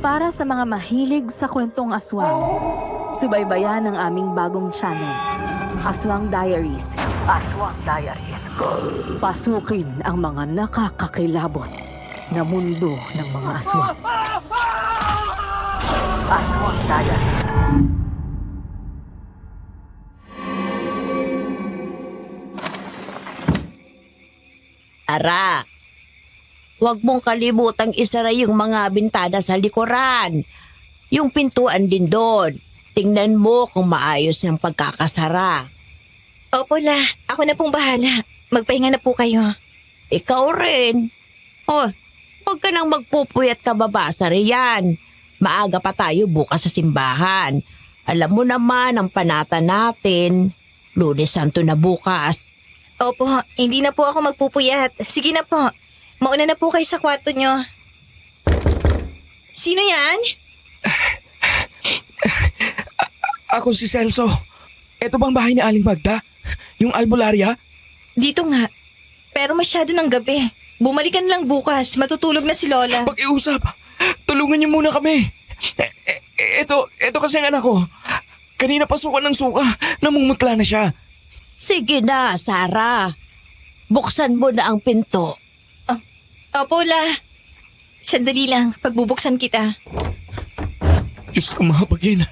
Para sa mga mahilig sa kwentong aswang, subaybayan ang aming bagong channel, Aswang Diaries. Aswang Diaries. Pasukin ang mga nakakakilabot na mundo ng mga aswang. Aswang Diaries. Ara, huwag mong kalimutang isara yung mga bintana sa likuran. Yung pintuan din doon. Tingnan mo kung maayos yung pagkakasara. Opo, La. Ako na pong bahala. Magpahinga na po kayo. Ikaw rin. Oh, huwag ka nang magpupuyat ka babasa riyan. Maaga pa tayo bukas sa simbahan. Alam mo naman ang panata natin. Lunes Santo na bukas. Opo, hindi na po ako magpupuyat. Sige na po. Mauna na po kayo sa kwarto nyo. Sino yan? Ako si Celso. Ito bang bahay ni Aling Magda? Yung albularya? Dito nga. Pero masyado ng gabi. Bumalikan lang bukas. Matutulog na si Lola. Pag-iusap. Tulungan niyo muna kami. Ito kasi ang anak ko. Kanina pasukan ng suka. Namumutla na siya. Sige na, Sarah. Buksan mo na ang pinto. Opo, La. Sandali lang. Pagbubuksan kita. Diyos ko mga pagina.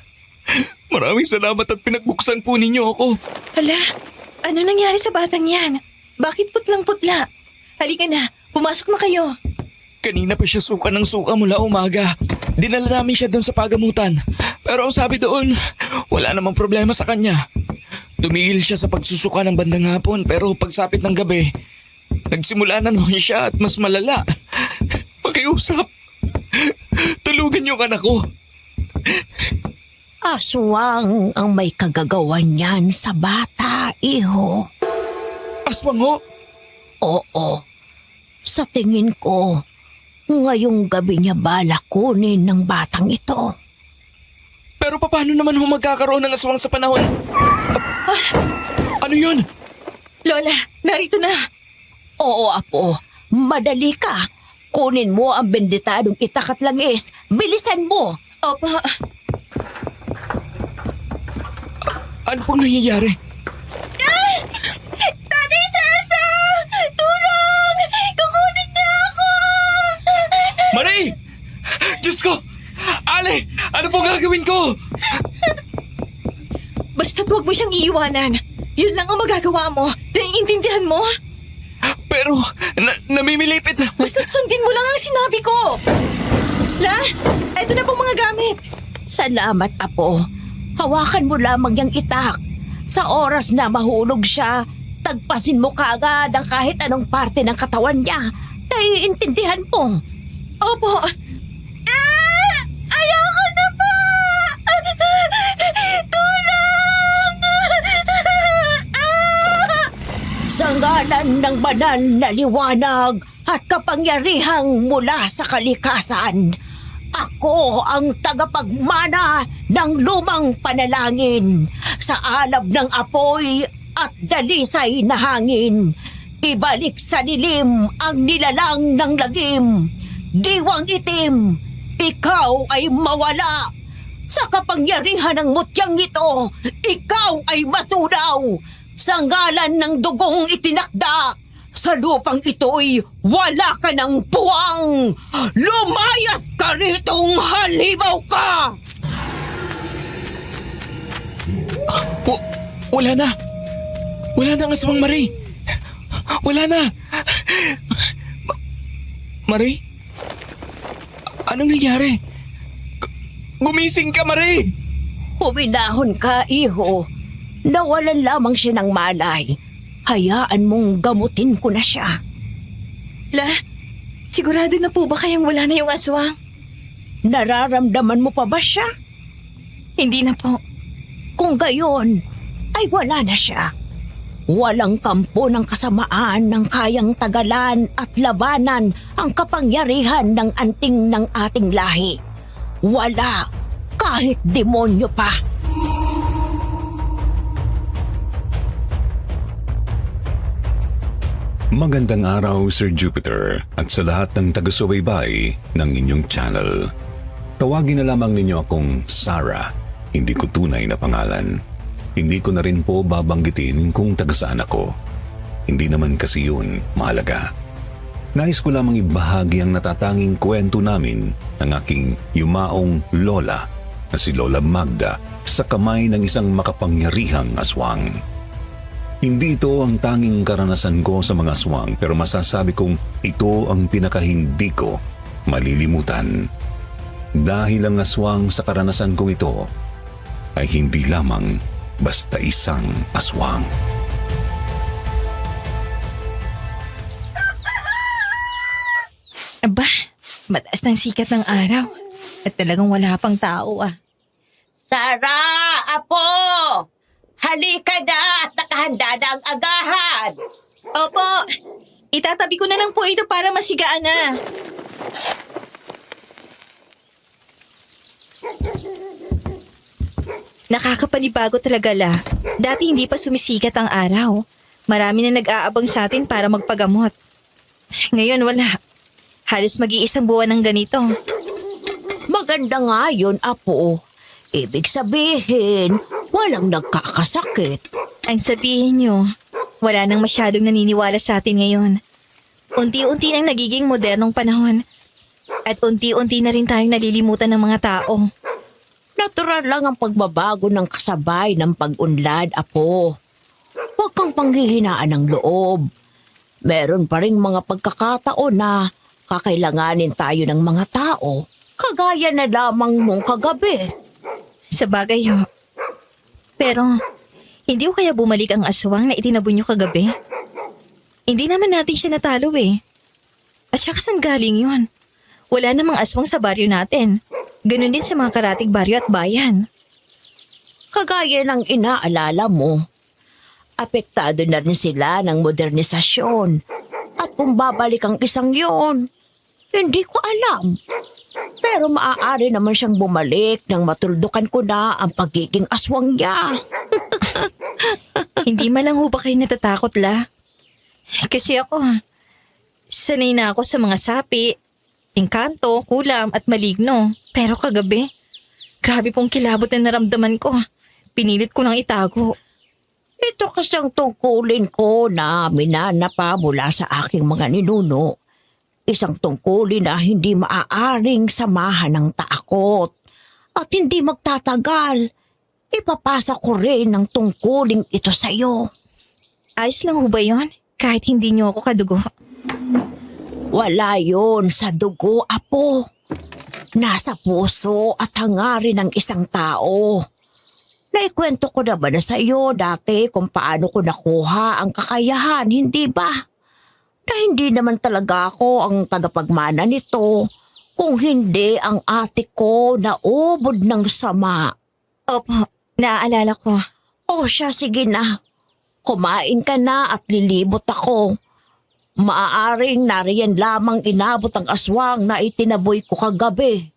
Maraming salamat at pinagbuksan po ninyo ako. Hala, ano nangyari sa batang yan? Bakit putlang-putla? Halika na. Pumasok na kayo. Kanina pa siya suka ng suka mula umaga. Dinala namin siya doon sa pagamutan. Pero ang sabi doon, wala namang problema sa kanya. Tumigil siya sa pagsusuka ng bandang hapon pero pagsapit ng gabi, nagsimula na naman siya at mas malala. Pakiusap. Tulugan yung anak ko. Aswang ang may kagagawan niyan sa bata, iho. Aswang ho? Oo. Sa tingin ko, ngayong gabi niya balak kunin ng batang ito. Pero paano naman ho magkakaroon ng aswang sa panahon? Ano yun? Lola, narito na. Oo, apo. Madali ka. Kunin mo ang benditadong itak at langis. Bilisan mo. Opo. Ano pong nangyayari? Tatay Celso! Tulong! Kukunin niya ako! Marie! Diyos ko! Ale! Ano pong gagawin ko? Basta't huwag mo siyang iiwanan. Yun lang ang magagawa mo. Naiintindihan mo? Pero, namimilipit. Basta't sundin mo lang ang sinabi ko. La, eto na pong mga gamit. Salamat, apo. Hawakan mo lamang yung itak. Sa oras na mahulog siya, tagpasin mo kaagad ang kahit anong parte ng katawan niya. Naiintindihan mo. Opo. Ayoko na po! Tulong! Sa ngalan ng banal na liwanag at kapangyarihang mula sa kalikasan, ako ang tagapagmana ng lumang panalangin sa alab ng apoy at dalisay na hangin. Ibalik sa dilim ang nilalang ng lagim. Diwang itim, ikaw ay mawala. Sa kapangyarihan ng mutyang ito, ikaw ay matunaw. Sa ngalan ng dugong itinakda, sa lupang ito'y wala ka ng puwang. Lumayas ka ritong halimaw ka! Wala na. Wala na ang aswang, Marie. Wala na. Marie? Anong nangyari? Gumising ka, Marie! Huminahon ka, iho. Nawalan lamang siya ng malay. Hayaan mong gamutin ko na siya. La, sigurado na po ba kayang wala na yung aswang? Nararamdaman mo pa ba siya? Hindi na po. Kung gayon, ay wala na siya. Walang kampo ng kasamaan ng kayang tagalan at labanan ang kapangyarihan ng anting ng ating lahi. Wala, kahit demonyo pa. Magandang araw, Sir Jupiter, at sa lahat ng taga-subaybay ng inyong channel. Tawagin na lamang ninyo akong Sarah, hindi ko tunay na pangalan. Hindi ko na rin po babanggitin kung taga-saan ako. Hindi naman kasi yun mahalaga. Nais ko lamang ibahagi ang natatanging kwento namin ng aking yumaong lola na si Lola Magda sa kamay ng isang makapangyarihang aswang. Hindi ito ang tanging karanasan ko sa mga aswang, pero masasabi kong ito ang pinakahindi ko malilimutan. Dahil ang aswang sa karanasan kong ito ay hindi lamang basta isang aswang. Aba, mataas ng sikat ng araw. At talagang wala pang tao ah. Sara, Apo! Halika na at nakahanda na ang agahan. Opo, itatabi ko na lang po ito para masigaan na. Nakakapanibago talaga la. Dati hindi pa sumisikat ang araw. Marami na nag-aabang sa atin para magpagamot. Ngayon wala. Halos mag-iisang buwan ng ganito. Maganda nga yun, Apo. Ibig sabihin, walang nagkakasakit. Ang sabihin nyo, wala nang masyadong naniniwala sa atin ngayon. Unti-unti nang nagiging modernong panahon. At unti-unti na rin tayong nalilimutan ng mga tao. Natural lang ang pagbabago ng kasabay ng pag-unlad, Apo. Huwag kang panghihinaan ng loob. Meron pa rin mga pagkakataon na kakailanganin tayo ng mga tao, kagaya na lamang nung kagabi. Sa bagay ho. Pero, hindi ko kaya bumalik ang aswang na itinabon nyo kagabi? Hindi naman natin siya natalo eh. At saka saan galing yun? Wala namang aswang sa baryo natin. Ganon din sa mga karatig baryo at bayan. Kagaya ng inaalala mo, apektado na rin sila ng modernisasyon. At kung babalik ang isang yon, hindi ko alam. Pero maaari naman siyang bumalik nang matuldukan ko na ang pagiging aswang niya. Hindi man lang ho ba kayo natatakot la? Kasi ako, sanay na ako sa mga sapi, engkanto, kulam at maligno. Pero kagabi, grabe pong kilabot na naramdaman ko. Pinilit ko lang itago. Ito kasi ang tungkulin ko na minanapa mula sa aking mga ninuno. Isang tungkulin na hindi maaaring samahan ng takot. At hindi magtatagal. Ipapasa ko rin ang tungkuling ito sa'yo. Ayos lang ho ba yun? Kahit hindi niyo ako kadugo. Wala yon sa dugo, Apo. Nasa puso at hangarin ng isang tao. Naikwento ko na ba na sa iyo dati kung paano ko nakuha ang kakayahan, hindi ba? Na hindi naman talaga ako ang tagapagmana nito, kung hindi ang ate ko na ubod ng sama. Opo, naaalala ko. O siya, sige na. Kumain ka na at lilibot ako. Maaaring nariyan lamang inabot ang aswang na itinaboy ko kagabi.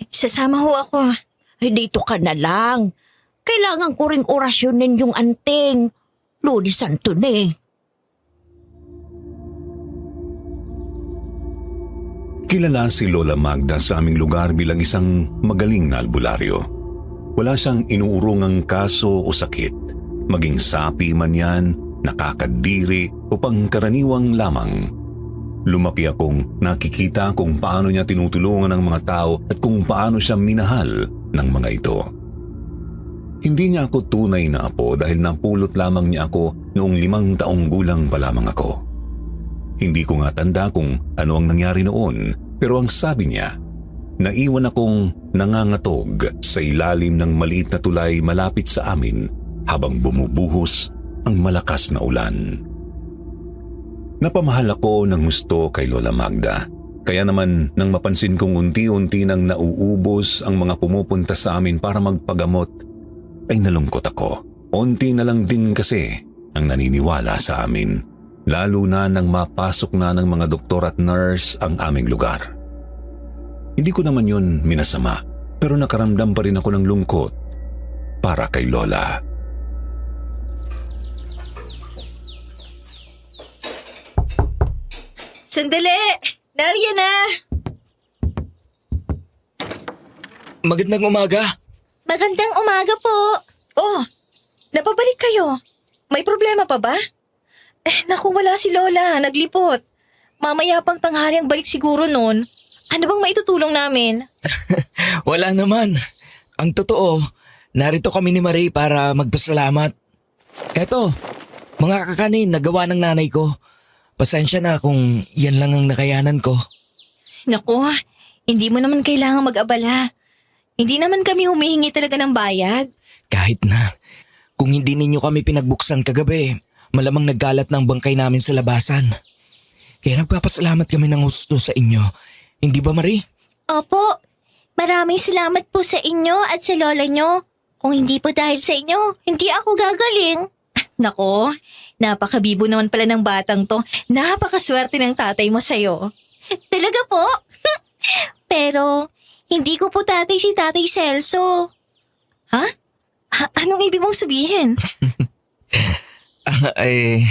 Sasama ho ako. Dito ka na lang. Kailangan ko ring orasyonin yung anting. Lunes Santo na. Kilala si Lola Magda sa aming lugar bilang isang magaling na albularyo. Wala siyang inuurungang kaso o sakit. Maging sapi man yan, nakakadiri o pangkaraniwang lamang. Lumaki akong nakikita kung paano niya tinutulungan ang mga tao at kung paano siya minahal ng mga ito. Hindi niya ako tunay na apo dahil napulot lamang niya ako noong 5 taong gulang pa lamang ako. Hindi ko nga tanda kung ano ang nangyari noon, pero ang sabi niya, naiwan akong nangangatog sa ilalim ng maliit na tulay malapit sa amin habang bumubuhos ang malakas na ulan. Napamahal ako ng gusto kay Lola Magda. Kaya naman nang mapansin kong unti-unti nang nauubos ang mga pumupunta sa amin para magpagamot, ay nalungkot ako. Unti na lang din kasi ang naniniwala sa amin. Lalo na nang mapasok na ng mga doktor at nurse ang aming lugar. Hindi ko naman yun minasama, pero nakaramdam pa rin ako ng lungkot para kay Lola. Sandali! Nariyan na! Magandang umaga. Magandang umaga po. Oh, napabalik kayo. May problema pa ba? Naku, wala si Lola. Naglipot. Mamaya pang tanghaliang balik siguro nun. Ano bang maitutulong namin? Wala naman. Ang totoo, narito kami ni Marie para magpasalamat. Eto, mga kakanin na gawa ng nanay ko. Pasensya na kung yan lang ang nakayanan ko. Naku, hindi mo naman kailangang mag-abala. Hindi naman kami humihingi talaga ng bayad. Kahit na, kung hindi ninyo kami pinagbuksan kagabi, malamang nagkalat ng bangkay namin sa labasan. Kaya nagpapasalamat kami ng gusto sa inyo. Hindi ba, Marie? Opo, maraming salamat po sa inyo at sa lola nyo. Kung hindi po dahil sa inyo, hindi ako gagaling. Nako, napakabibo naman pala ng batang to. Napakaswerte ng tatay mo sa'yo. Talaga po? Pero, hindi ko po tatay si Tatay Celso. Ha? Anong ibig mong sabihin? Ay,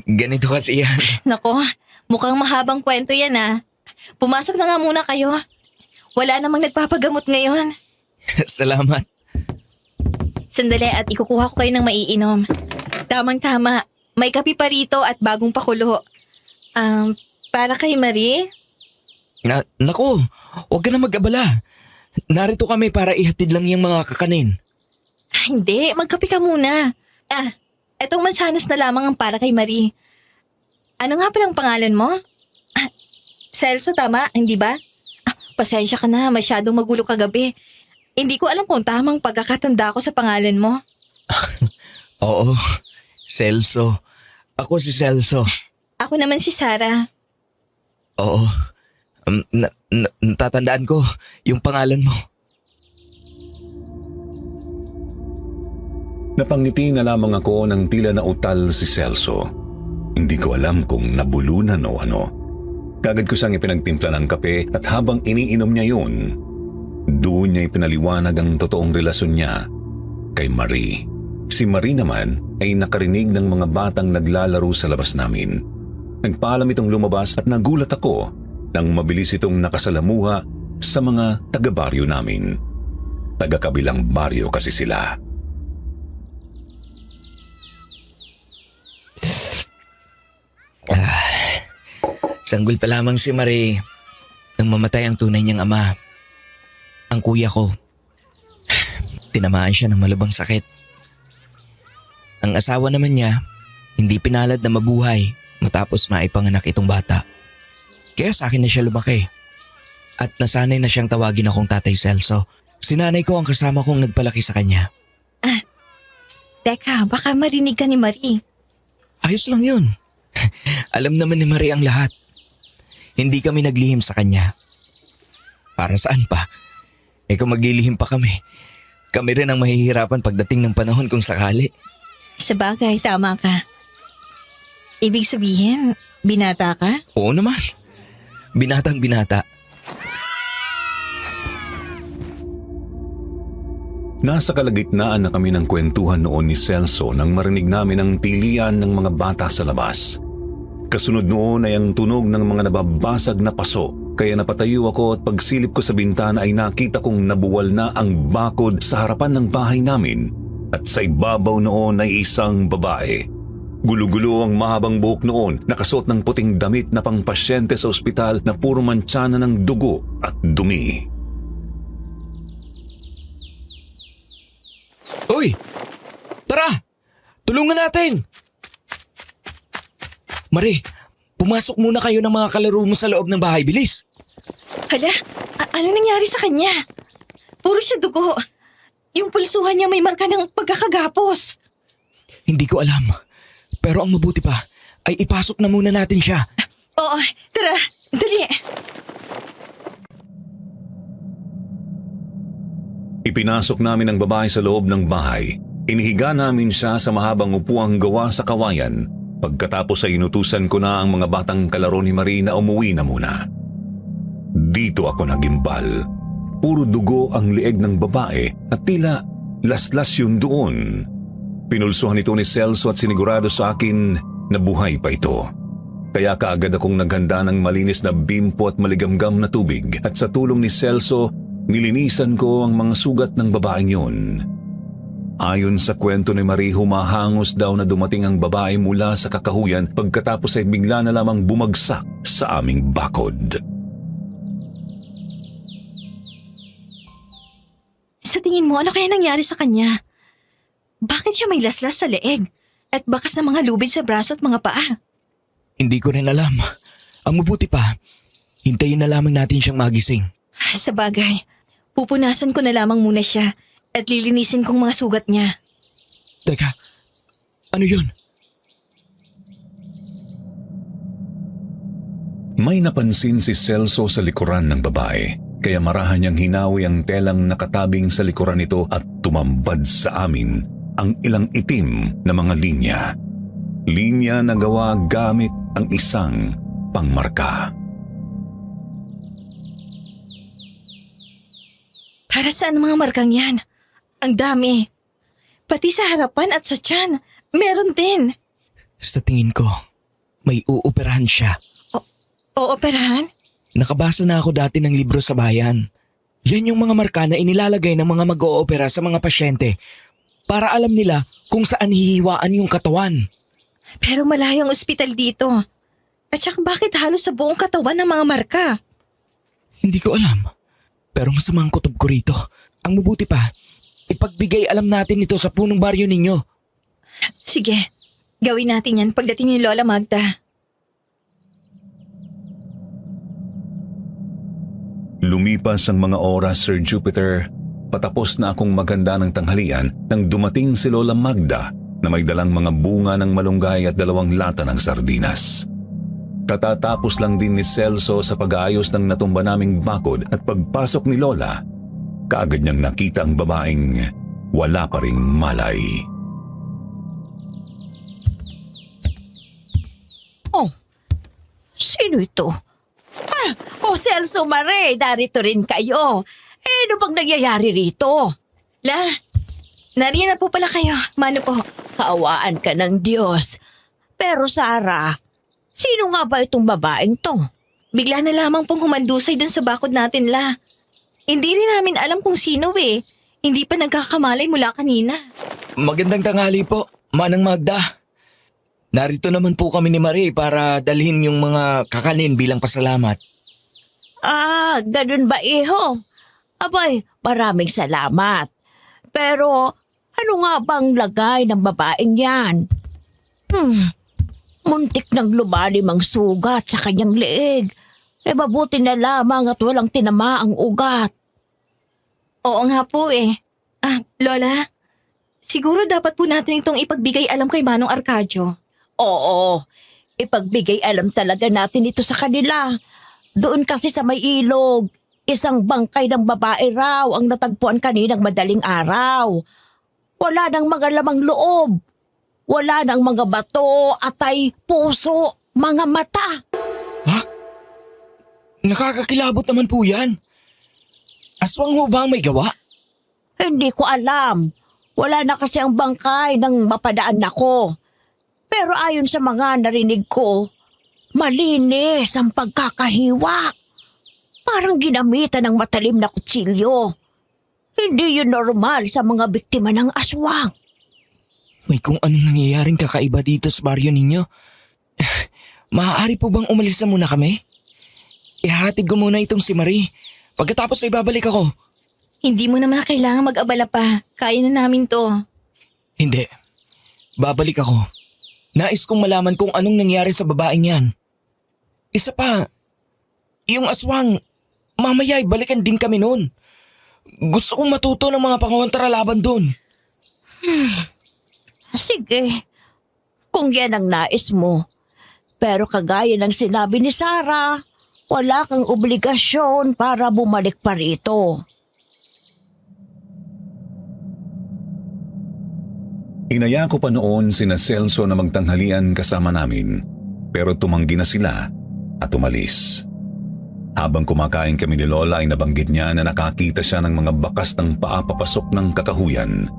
ganito kasi yan. Nako, mukhang mahabang kwento yan ah. Pumasok na nga muna kayo. Wala namang nagpapagamot ngayon. Salamat. Sandali at ikukuha ko kayo ng maiinom. Tamang-tama, may kape pa rito at bagong pakulo. Para kay Marie? Naku, huwag ka na mag-abala. Narito kami para ihatid lang yung mga kakanin. Hindi, magkape ka muna. Etong mansanas na lamang ang para kay Marie. Ano nga palang pangalan mo? Celso, tama, hindi ba? Pasensya ka na, masyadong magulo kagabi. Hindi ko alam kung tamang pagkakatanda ko sa pangalan mo. Oo, Celso. Ako si Celso. Ako naman si Sarah. Oo. Natatandaan ko yung pangalan mo. Napangiti na lamang ako ng tila nautal si Celso. Hindi ko alam kung nabulunan o ano. Kagad ko siyang ipinagtimpla ng kape at habang iniinom niya yun, doon niya ipinaliwanag ang totoong relasyon niya kay Marie. Si Marie naman ay nakarinig ng mga batang naglalaro sa labas namin. Nagpaalam itong lumabas at nagulat ako nang mabilis itong nakasalamuha sa mga taga-baryo namin. Taga-kabilang baryo kasi sila. Sanggol pa lamang si Marie nang mamatay ang tunay niyang ama. Ang kuya ko. Tinamaan siya ng malubhang sakit. Ang asawa naman niya, hindi pinalad na mabuhay matapos maipanganak itong bata. Kaya sa akin na siya lumaki. At nasanay na siyang tawagin akong Tatay Celso. Sinanay ko ang kasama kong nagpalaki sa kanya. Teka, baka marinig ka ni Marie. Ayos lang yun. Alam naman ni Marie ang lahat. Hindi kami naglihim sa kanya. Para saan pa? Kung maglilihim pa kami rin ang mahihirapan pagdating ng panahon kung sakali. Sabagay, tama ka. Ibig sabihin, binata ka? Oo naman. Binatang binata. Nasa kalagitnaan na kami ng kwentuhan noon ni Celso nang marinig namin ang tilian ng mga bata sa labas. Kasunod noon ay ang tunog ng mga nababasag na paso, kaya napatayo ako at pagsilip ko sa bintana ay nakita kong nabuwal na ang bakod sa harapan ng bahay namin at sa ibabaw noon ay isang babae. Gulo-gulo ang mahabang buhok noon, nakasuot ng puting damit na pangpasyente sa ospital na puro mantsana ng dugo at dumi. Uy! Tara! Tulungan natin! Marie, pumasok muna kayo ng mga kalaro mo sa loob ng bahay. Bilis! Hala, ano nangyari sa kanya? Puro siya dugo. Yung pulsuhan niya may marka ng pagkakagapos. Hindi ko alam. Pero ang mabuti pa ay ipasok na muna natin siya. Oo, tara, dali. Ipinasok namin ang babae sa loob ng bahay. Inihiga namin siya sa mahabang upuang gawa sa kawayan. Pagkatapos ay inutusan ko na ang mga batang kalaro ni Marie na umuwi na muna. Dito ako nagimbal. Puro dugo ang lieg ng babae at tila laslas yun doon. Pinulsuhan ito ni Celso at sinigurado sa akin na buhay pa ito. Kaya kaagad akong naghanda ng malinis na bimpo at maligamgam na tubig at sa tulong ni Celso, nilinisan ko ang mga sugat ng babaeng yun. Ayon sa kwento ni Marie, humahangos daw na dumating ang babae mula sa kakahuyan pagkatapos ay bigla na lamang bumagsak sa aming bakod. Sa tingin mo, ano kaya nangyari sa kanya? Bakit siya may laslas sa leeg? At bakas na mga lubid sa braso at mga paa? Hindi ko rin alam. Ang mabuti pa, hintayin na lamang natin siyang magising. Sa bagay, pupunasan ko na lamang muna siya at lilinisin kong mga sugat niya. Teka, ano yun? May napansin si Celso sa likuran ng babae, kaya marahan niyang hinawi ang telang nakatabing sa likuran nito at tumambad sa amin ang ilang itim na mga linya. Linya na gawa gamit ang isang pangmarka. Para saan ang mga markang yan? Ang dami. Pati sa harapan at sa tiyan, meron din. Sa tingin ko, may uoperahan siya. Ooperahan? Nakabasa na ako dati ng libro sa bayan. Yan yung mga marka na inilalagay ng mga mag-oopera sa mga pasyente para alam nila kung saan hihiwaan yung katawan. Pero malayo ang ospital dito. At saka bakit halos sa buong katawan ng mga marka? Hindi ko alam. Pero masama ang kutob ko rito. Ang mabuti pa, ipagbigay alam natin ito sa punong baryo ninyo. Sige, gawin natin yan pagdating ni Lola Magda. Lumipas ang mga oras, Sir Jupiter. Patapos na akong maganda ng tanghalian nang dumating si Lola Magda na may dalang mga bunga ng malunggay at 2 lata ng sardinas. Katatapos lang din ni Celso sa pag-aayos ng natumba naming bakod at pagpasok ni Lola, kaagad niyang nakita ang babaeng wala pa ring malay. Oh, sino ito? Celso Mare, narito rin kayo. Ano bang nangyayari rito? La, nariyan na po pala kayo. Mano po? Kaawaan ka ng Diyos. Pero Sarah, sino nga ba itong babaeng to? Bigla na lamang pong humandusay dun sa bakod natin, La. Hindi rin namin alam kung sino eh. Hindi pa nagkakamalay mula kanina. Magandang tanghali po, Manang Magda. Narito naman po kami ni Marie para dalhin yung mga kakanin bilang pasalamat. Ganun ba iho? Abay, maraming salamat. Pero ano nga bang lagay ng babaeng yan? Muntik nang lumalim ang sugat sa kanyang leeg. Mabuti na lamang at walang tinamaang ugat. Oo nga po eh. Lola, siguro dapat po natin itong ipagbigay alam kay Manong Arcadio. Oo, ipagbigay alam talaga natin ito sa kanila. Doon kasi sa may ilog, isang bangkay ng babae raw ang natagpuan kaninang madaling araw. Wala nang mga lamang loob. Wala nang mga bato, atay, puso, mga mata. Ha? Nakakakilabot naman po yan. Aswang mo ba ang may gawa? Hindi ko alam. Wala na kasi ang bangkay nang mapadaan ako. Pero ayon sa mga narinig ko, malinis ang pagkakahiwa. Parang ginamitan ng matalim na kutsilyo. Hindi yun normal sa mga biktima ng aswang. May kung anong nangyayaring kakaiba dito sa baryo ninyo. Maaari po bang umalis na muna kami? Ihahatid ko muna itong si Marie. Pagkatapos ay babalik ako. Hindi mo naman kailangan mag-abala pa. Kaya na namin to. Hindi. Babalik ako. Nais kong malaman kung anong nangyari sa babaeng yan. Isa pa, yung aswang, mamaya ay balikan din kami noon. Gusto kong matuto ng mga pangontra laban doon. Sige, kung yan ang nais mo. Pero kagaya ng sinabi ni Sarah, wala kang obligasyon para bumalik pa rito. Inaya ko pa noon sina Celso na magtanghalian kasama namin, pero tumanggi na sila at umalis. Habang kumakain kami ni Lola ay nabanggit niya na nakakita siya ng mga bakas ng paa papasok ng kakahuyan.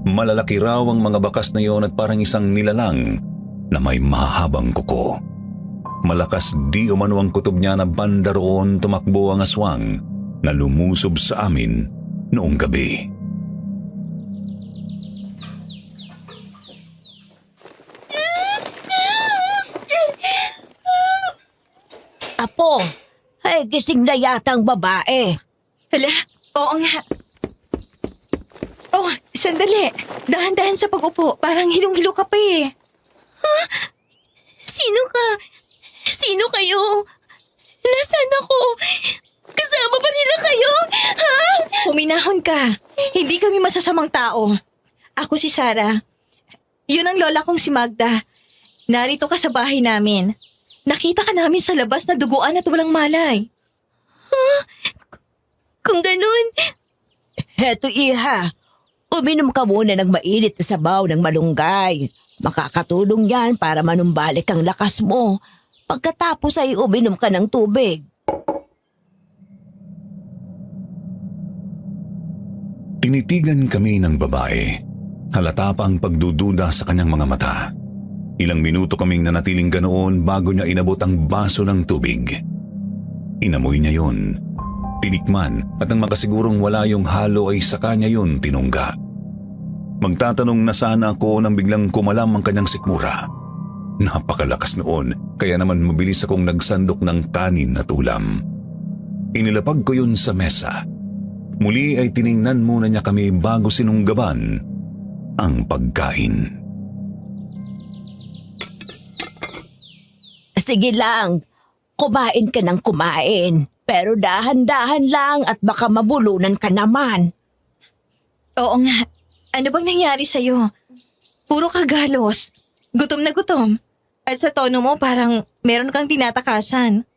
Malalaki raw ang mga bakas na yon at parang isang nilalang na may mahabang kuko. malakas di umano ang kutob niya na banda roon tumakbo ang aswang na lumusob sa amin noong gabi. Apo, ay gising na yata ang babae. Hala, oo nga. Oh, sandali. Dahan-dahan sa pag-upo. Parang hilong-hilo ka pa eh. Sino ka? Sino kayo? Nasaan ako? Kasama ba nila kayo? Ha? Huminahon ka. Hindi kami masasamang tao. Ako si Sarah. Yun ang lola kong si Magda. Narito ka sa bahay namin. Nakita ka namin sa labas na duguan at walang malay. Kung ganun... Heto, iha. Uminom ka muna ng mainit na sabaw ng malunggay. Makakatulong yan para manumbalik ang lakas mo. Pagkatapos ay uminom ka ng tubig. Tinitigan kami ng babae. Halata pa ang pagdududa sa kanyang mga mata. Ilang minuto kaming nanatiling ganoon bago niya inabot ang baso ng tubig. Inamoy niya yun. Tinikman at nang makasigurong wala yung halo ay saka niya yun tinungga. Magtatanong na sana ako nang biglang kumalam ang kanyang sikmura. Napakalakas noon kaya naman mabilis akong nagsandok ng kanin at ulam. Inilapag ko yun sa mesa. Muli ay tiningnan muna niya kami bago sinunggaban ang pagkain. Sige lang, kumain ka ng kumain. Pero dahan-dahan lang at baka mabulunan ka naman. Oo nga. Ano bang nangyari sa'yo? Puro ka galos. Gutom na gutom. At sa tono mo parang meron kang tinatakasan.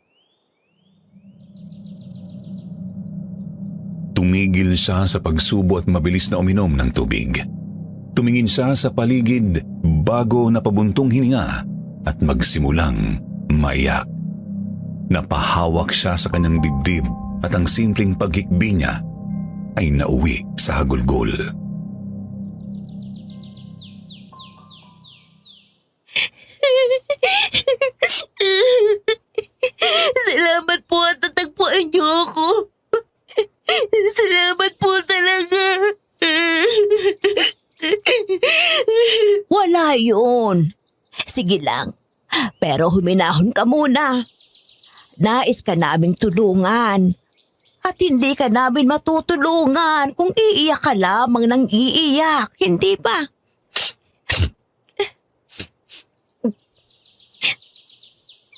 Tumigil siya sa pagsubo at mabilis na uminom ng tubig. Tumingin siya sa paligid bago napabuntong hininga at magsimulang maiyak. Napahawak siya sa kanyang dibdib at ang simpleng paghikbi niya ay nauwi sa hagulgol. Salamat po at natagpuan niyo ako. Salamat po talaga. Wala yun. Sige lang. Pero huminahon ka muna. Nais ka naming tulungan. At hindi ka namin matutulungan kung iiyak ka lamang ng iiyak. Hindi ba?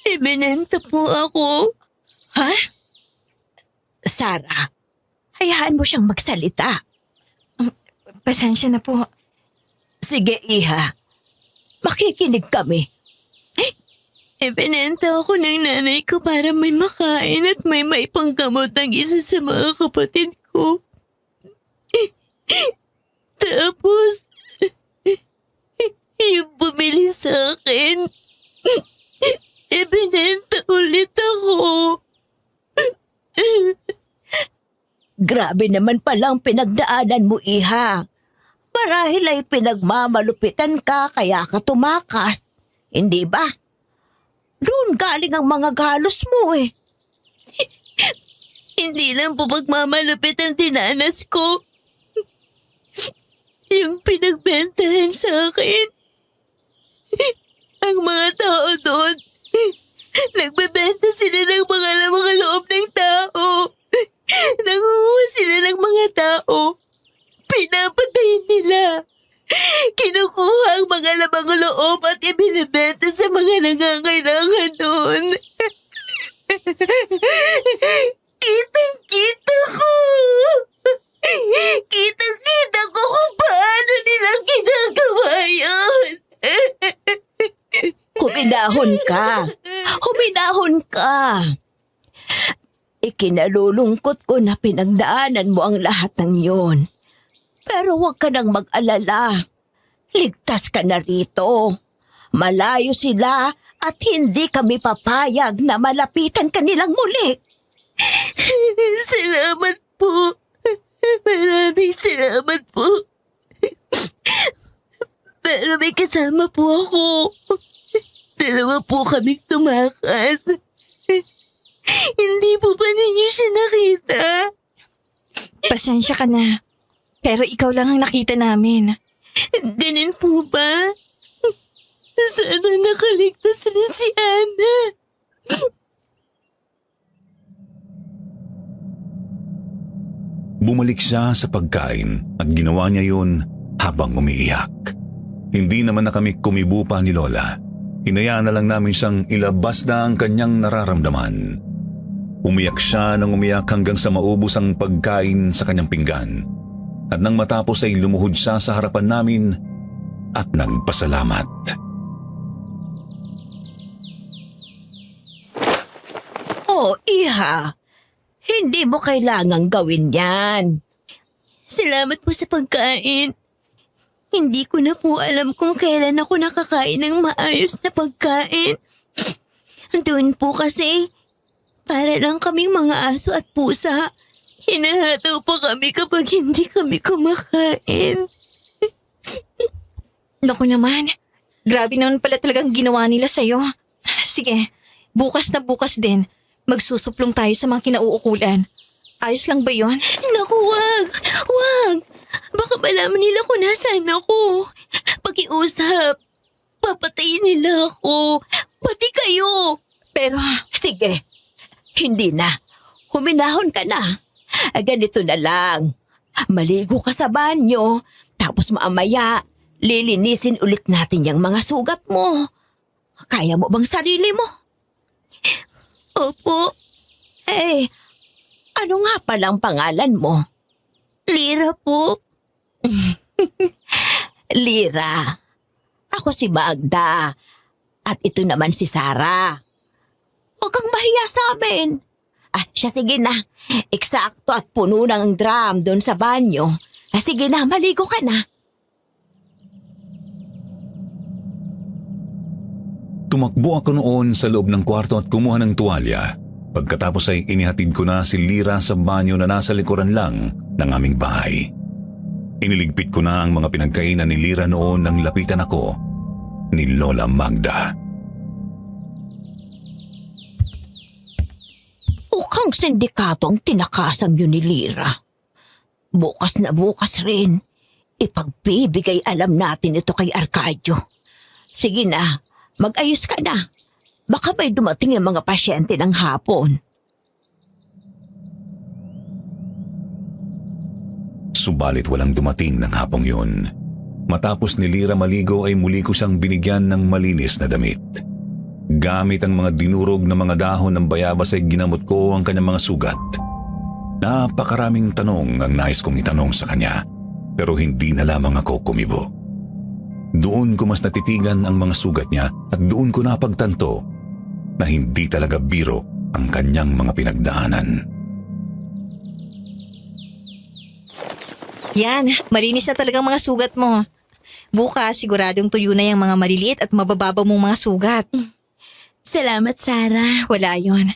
Ibinenta po ako. Ha? Sarah, hayaan mo siyang magsalita. Pasensya na po. Sige, iha. Makikinig kami. Ibinenta ako ng nanay ko para may makain at may maipanggamot ng isa sa mga kapatid ko. Tapos, yung bumili sa akin, ibinenta ulit ako. Grabe naman palang pinagdaanan mo, iha. Marahil ay pinagmamalupitan ka kaya ka tumakas. Hindi ba? Doon galing ang mga galos mo eh. Hindi lang po pagmamalupit ang tinanas ko. Yung pinagbentahan sa akin. Ang mga tao doon, nagbebenta sila ng mga loob ng tao. Nanguha sila ng mga tao. Pinapatay nila. Kinukuha ang mga labang loob at ibinibenta sa mga nangangailangan doon. Kitang-kita ko. Kitang-kita ko kung paano nilang ginagawa yun. Huminahon ka. Huminahon ka. Ikinalulungkot ko na pinagdaanan mo ang lahat ng yon. Pero huwag ka nang mag-alala. Ligtas ka na rito. Malayo sila at hindi kami papayag na malapitan ka nilang muli. Salamat po. Maraming salamat po. Pero may kasama po ako. Dalawa po kaming tumakas. Hindi po ba ninyo siya nakita? Pasensya ka na. Pero ikaw lang ang nakita namin. Ganun po ba? Sana nakaligtas na si Ana. Bumalik siya sa pagkain at ginawa niya yun habang umiiyak. Hindi naman na kami kumibo pa ni Lola. Hinayaan na lang namin siyang ilabas na ang kanyang nararamdaman. Umiyak siya nang umiyak hanggang sa maubos ang pagkain sa kanyang pinggan. At nang matapos ay lumuhod siya sa harapan namin at nagpasalamat. Oh, iha. Hindi mo kailangang gawin yan. Salamat po sa pagkain. Hindi ko na po alam kung kailan ako nakakain ng maayos na pagkain. Doon po kasi, para lang kaming mga aso at pusa. Hinahataw pa kami kapag hindi kami kumakain. Naku naman, grabe naman pala talagang ginawa nila sa'yo. Sige, bukas na bukas din. Magsusuplong tayo sa mga kinauukulan. Ayos lang ba yon? Naku, wag! Wag! Baka malaman nila kung nasaan ako. Pakiusap. Papatayin nila ako. Pati kayo. Pero, Sige, hindi na. Huminahon ka na. Ganito na lang. Maligo ka sa banyo, tapos mamaya, lilinisin ulit natin yung mga sugat mo. Kaya mo bang sarili mo? Opo. Ano nga palang pangalan mo? Lira po. Lira. Ako si Magda. At ito naman si Sarah. Huwag kang mahiya sa amin. Siya sige na. Eksakto at puno ng drum doon sa banyo. Sige na, maligo ka na. Tumakbo ako noon sa loob ng kwarto at kumuha ng tuwalya. Pagkatapos ay inihatid ko na si Lira sa banyo na nasa likuran lang ng aming bahay. Iniligpit ko na ang mga pinagkainan ni Lira noon nang lapitan ako ni Lola Magda. Mukhang sindikato ang tinakasan yun ni Lira. Bukas na bukas rin. Ipagbibigay alam natin ito kay Arcadio. Sige na, mag-ayos ka na. Baka may dumating ng mga pasyente ng hapon. Subalit walang dumating ng hapong yun. Matapos ni Lira maligo ay muli ko siyang binigyan ng malinis na damit. Gamit ang mga dinurog na mga dahon ng bayabas ay ginamot ko ang kanyang mga sugat. Napakaraming tanong ang nais kong itanong sa kanya, pero hindi na lamang ako kumibo. Doon ko mas natitigan ang mga sugat niya at doon ko napagtanto na hindi talaga biro ang kanyang mga pinagdaanan. yan, malinis na talagang mga sugat mo. Bukas, siguradong tuyo na yung mga maliliit at mabababa mong mga sugat. Salamat, Sarah. Wala yon.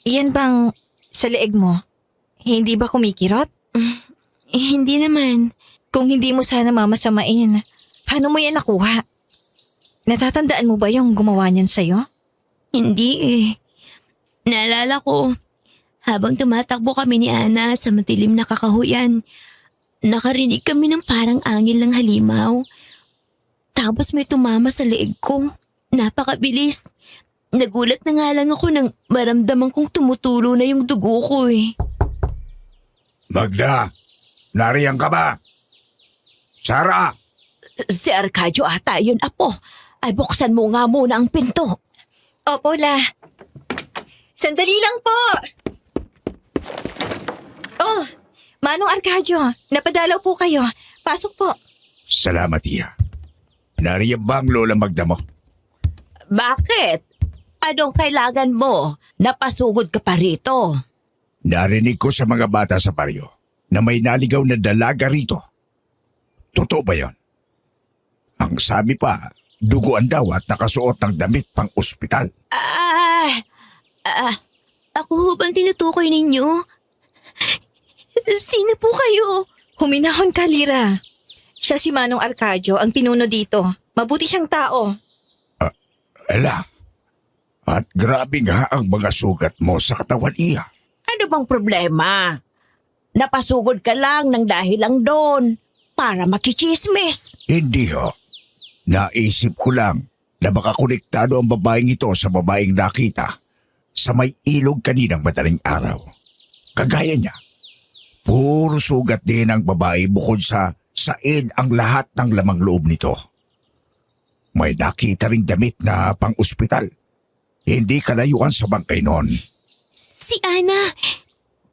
Iyan bang sa leeg mo? Hindi ba kumikirot? Hindi naman. Kung hindi mo sana mamasamain, paano mo yan nakuha? Natatandaan mo ba yung gumawa niyan sa'yo? Hindi eh. Naalala ko, habang tumatakbo kami ni Ana sa matilim na kakahuyan, nakarinig kami ng parang angin ng halimaw. Tapos may tumama sa leeg ko. Napakabilis. Nagulat na nga lang ako nang maramdaman kong tumutulo na yung dugo ko eh. Magda, nariyan ka ba? Sarah! Si Arcadio ata yun, apo. Ay buksan mo nga muna ang pinto. Opo, La. Sandali lang po! Oh, Manong Arcadio, napadalaw po kayo. Pasok po. Salamat, Iya. Nariyan ba ang lola Magda mo? Bakit? Anong kailangan mo? Napasugod ka pa rito. Narinig ko sa mga bata sa baryo na may naligaw na dalaga rito. Totoo ba yon? Ang sabi pa, duguan daw at nakasuot ng damit pang ospital. Ako ho bang tinutukoy ninyo? Sino po kayo? Huminahon ka, Lira. Siya si Manong Arcadio, ang pinuno dito. Mabuti siyang tao. Ala, at grabe nga ang mga sugat mo sa katawan iya. Ano bang problema? Napasugod ka lang ng dahil lang doon para makichismis. Hindi ho. Naisip ko lang na baka konektado ang babaeng ito sa babaeng nakita sa may ilog kaninang madaling araw. Kagaya niya, puro sugat din ang babae bukod sa said ang lahat ng lamang loob nito. May nakita ring damit na pang-ospital. Hindi kalayuan sa bangkay noon. Si Ana!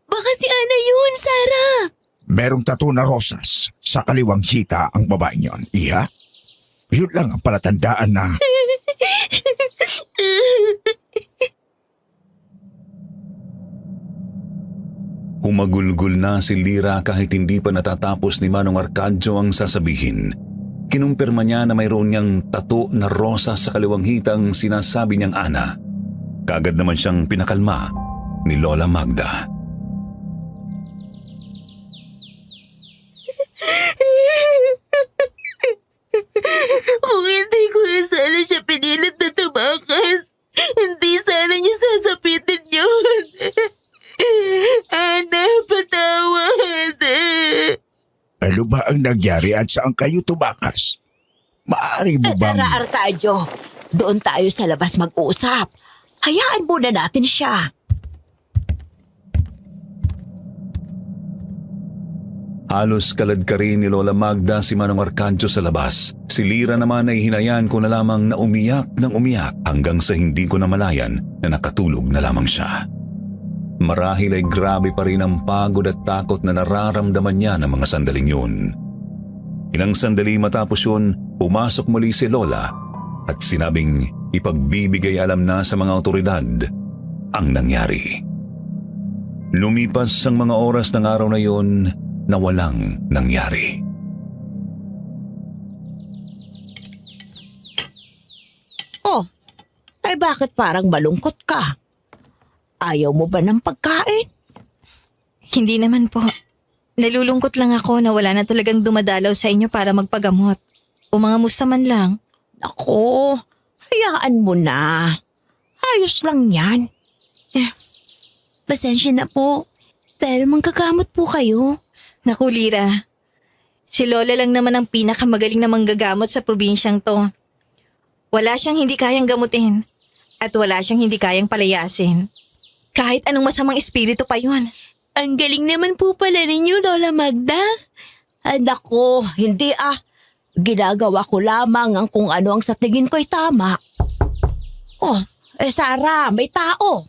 Baka si Ana yun, Sarah! Merong tattoo na rosas sa kaliwang hita ang babaeng yon. Iya? Yun lang ang palatandaan na Humagulgol na si Lira kahit hindi pa natatapos ni Manong Arcadio ang sasabihin. Kinumpirma niya na mayroon niyang tattoo na rosa sa kaliwang hitang sinasabi niyang Ana. Kagad naman siyang pinakalma ni Lola Magda. Kung hindi ko sana siya pinilit na tumakas, hindi sana niya sasapitin yun. Ana, patawad. ano ba ang nangyari at saan kayo tumakas? Maaari mo bang... Tara, Arcadio. Doon tayo sa labas mag-usap. Hayaan muna natin siya. Halos kalad ka rin ni Lola Magda si Manong Arcadio sa labas. Si Lira naman ay hinayaan ko na lamang na umiyak ng umiyak hanggang sa hindi ko namalayan na nakatulog na lamang siya. Marahil ay grabe pa rin ang pagod at takot na nararamdaman niya ng mga sandaling yun. Ilang sandali matapos yun, pumasok muli si Lola at sinabing ipagbibigay alam na sa mga otoridad ang nangyari. Lumipas ang mga oras ng araw na yun na walang nangyari. Oh, ay bakit parang malungkot ka? Ayaw mo ba ng pagkain? Hindi naman po. Nalulungkot lang ako na wala na talagang dumadalaw sa inyo para magpagamot. O mga musta man lang. Ako, hayaan mo na. Ayos lang yan. Pasensya na po. Pero manggagamot po kayo. Naku, Lira. Si Lola lang naman ang pinakamagaling na manggagamot sa probinsyang to. Wala siyang hindi kayang gamutin. At wala siyang hindi kayang palayasin. Kahit anong masamang espiritu pa yun. Ang galing naman po pala ninyo, Lola Magda. Nako, hindi Ginagawa ko lamang ang kung ano ang sa tingin ko'y tama. Oh, Sarah, may tao.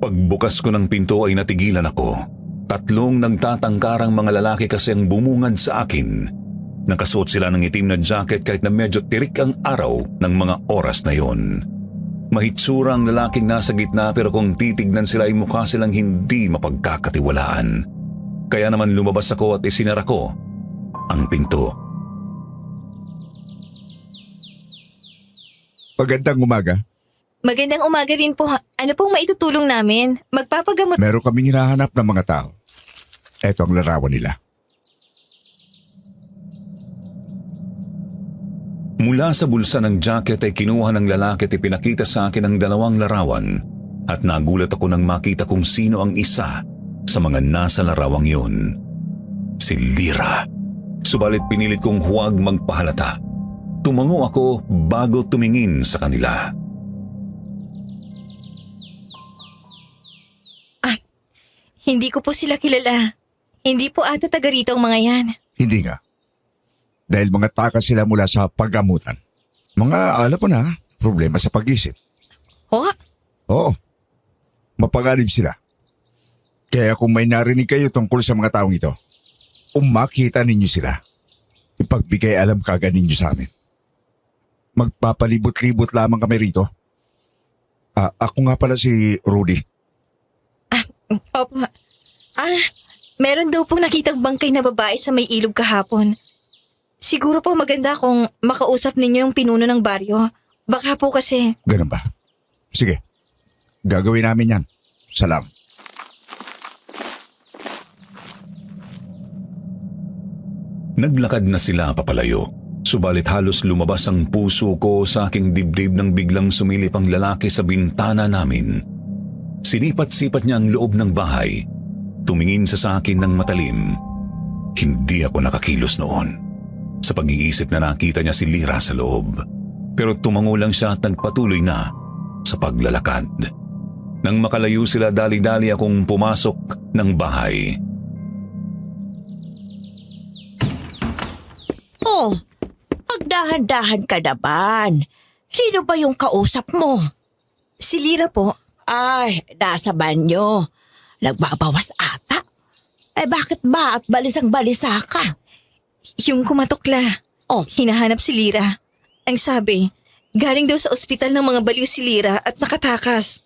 Pagbukas ko ng pinto ay natigilan ako. 3 nagtatangkarang mga lalaki kasi ang bumungad sa akin. Nakasuot sila ng itim na jacket kahit na medyo tirik ang araw ng mga oras na yon. Mahitsura ang lalaking nasa gitna pero kung titignan sila ay mukha silang hindi mapagkakatiwalaan. Kaya naman lumabas ako at isinara ko ang pinto. Magandang umaga. Magandang umaga rin po. Ano pong maitutulong namin? Magpapagamot. Meron kaming hinahanap ng mga tao. Eto ang larawan nila. Mula sa bulsa ng jacket ay kinuha ng lalaki at ipinakita sa akin ang 2 larawan at nagulat ako nang makita kung sino ang isa sa mga nasa larawang yun. Si Lira. Subalit pinilit kong huwag magpahalata. Tumango ako bago tumingin sa kanila. Hindi ko po sila kilala. Hindi po ata taga rito ang mga yan. Hindi nga. Dahil mga takas sila mula sa paggamutan. Mga alam mo na, problema sa pag-isip. Oh, Oo. Mapanganib sila. Kaya kung may narinig kayo tungkol sa mga taong ito, makita ninyo sila. Ipagbigay alam kagad ninyo sa amin. Magpapalibot-libot lamang kami rito. Ako nga pala si Rudy. opo. Meron daw pong nakitang bangkay na babae sa may ilog kahapon. Siguro po maganda kung makausap ninyo yung pinuno ng baryo. Baka po kasi... Ganun ba? Sige. Gagawin namin yan. Salamat. Naglakad na sila papalayo. Subalit halos lumabas ang puso ko sa aking dibdib nang biglang sumilip ang lalaki sa bintana namin. Sinipat-sipat niya ang loob ng bahay. Tumingin sa akin ng matalim. Hindi ako nakakilos noon. Sa pag-iisip na nakita niya si Lira sa loob. Pero tumango lang siya at nagpatuloy na sa paglalakad. Nang makalayo sila, dali-dali akong pumasok ng bahay. Oh, pagdahan-dahan ka naman. Sino ba yung kausap mo? Si Lira po. Ay, nasa banyo. Nagbabawas ata. Eh bakit ba at balisang-balisa ka? Yung kumatukla. Oh. Hinahanap si Lira. Ang sabi, galing daw sa ospital ng mga baliw si Lira at nakatakas.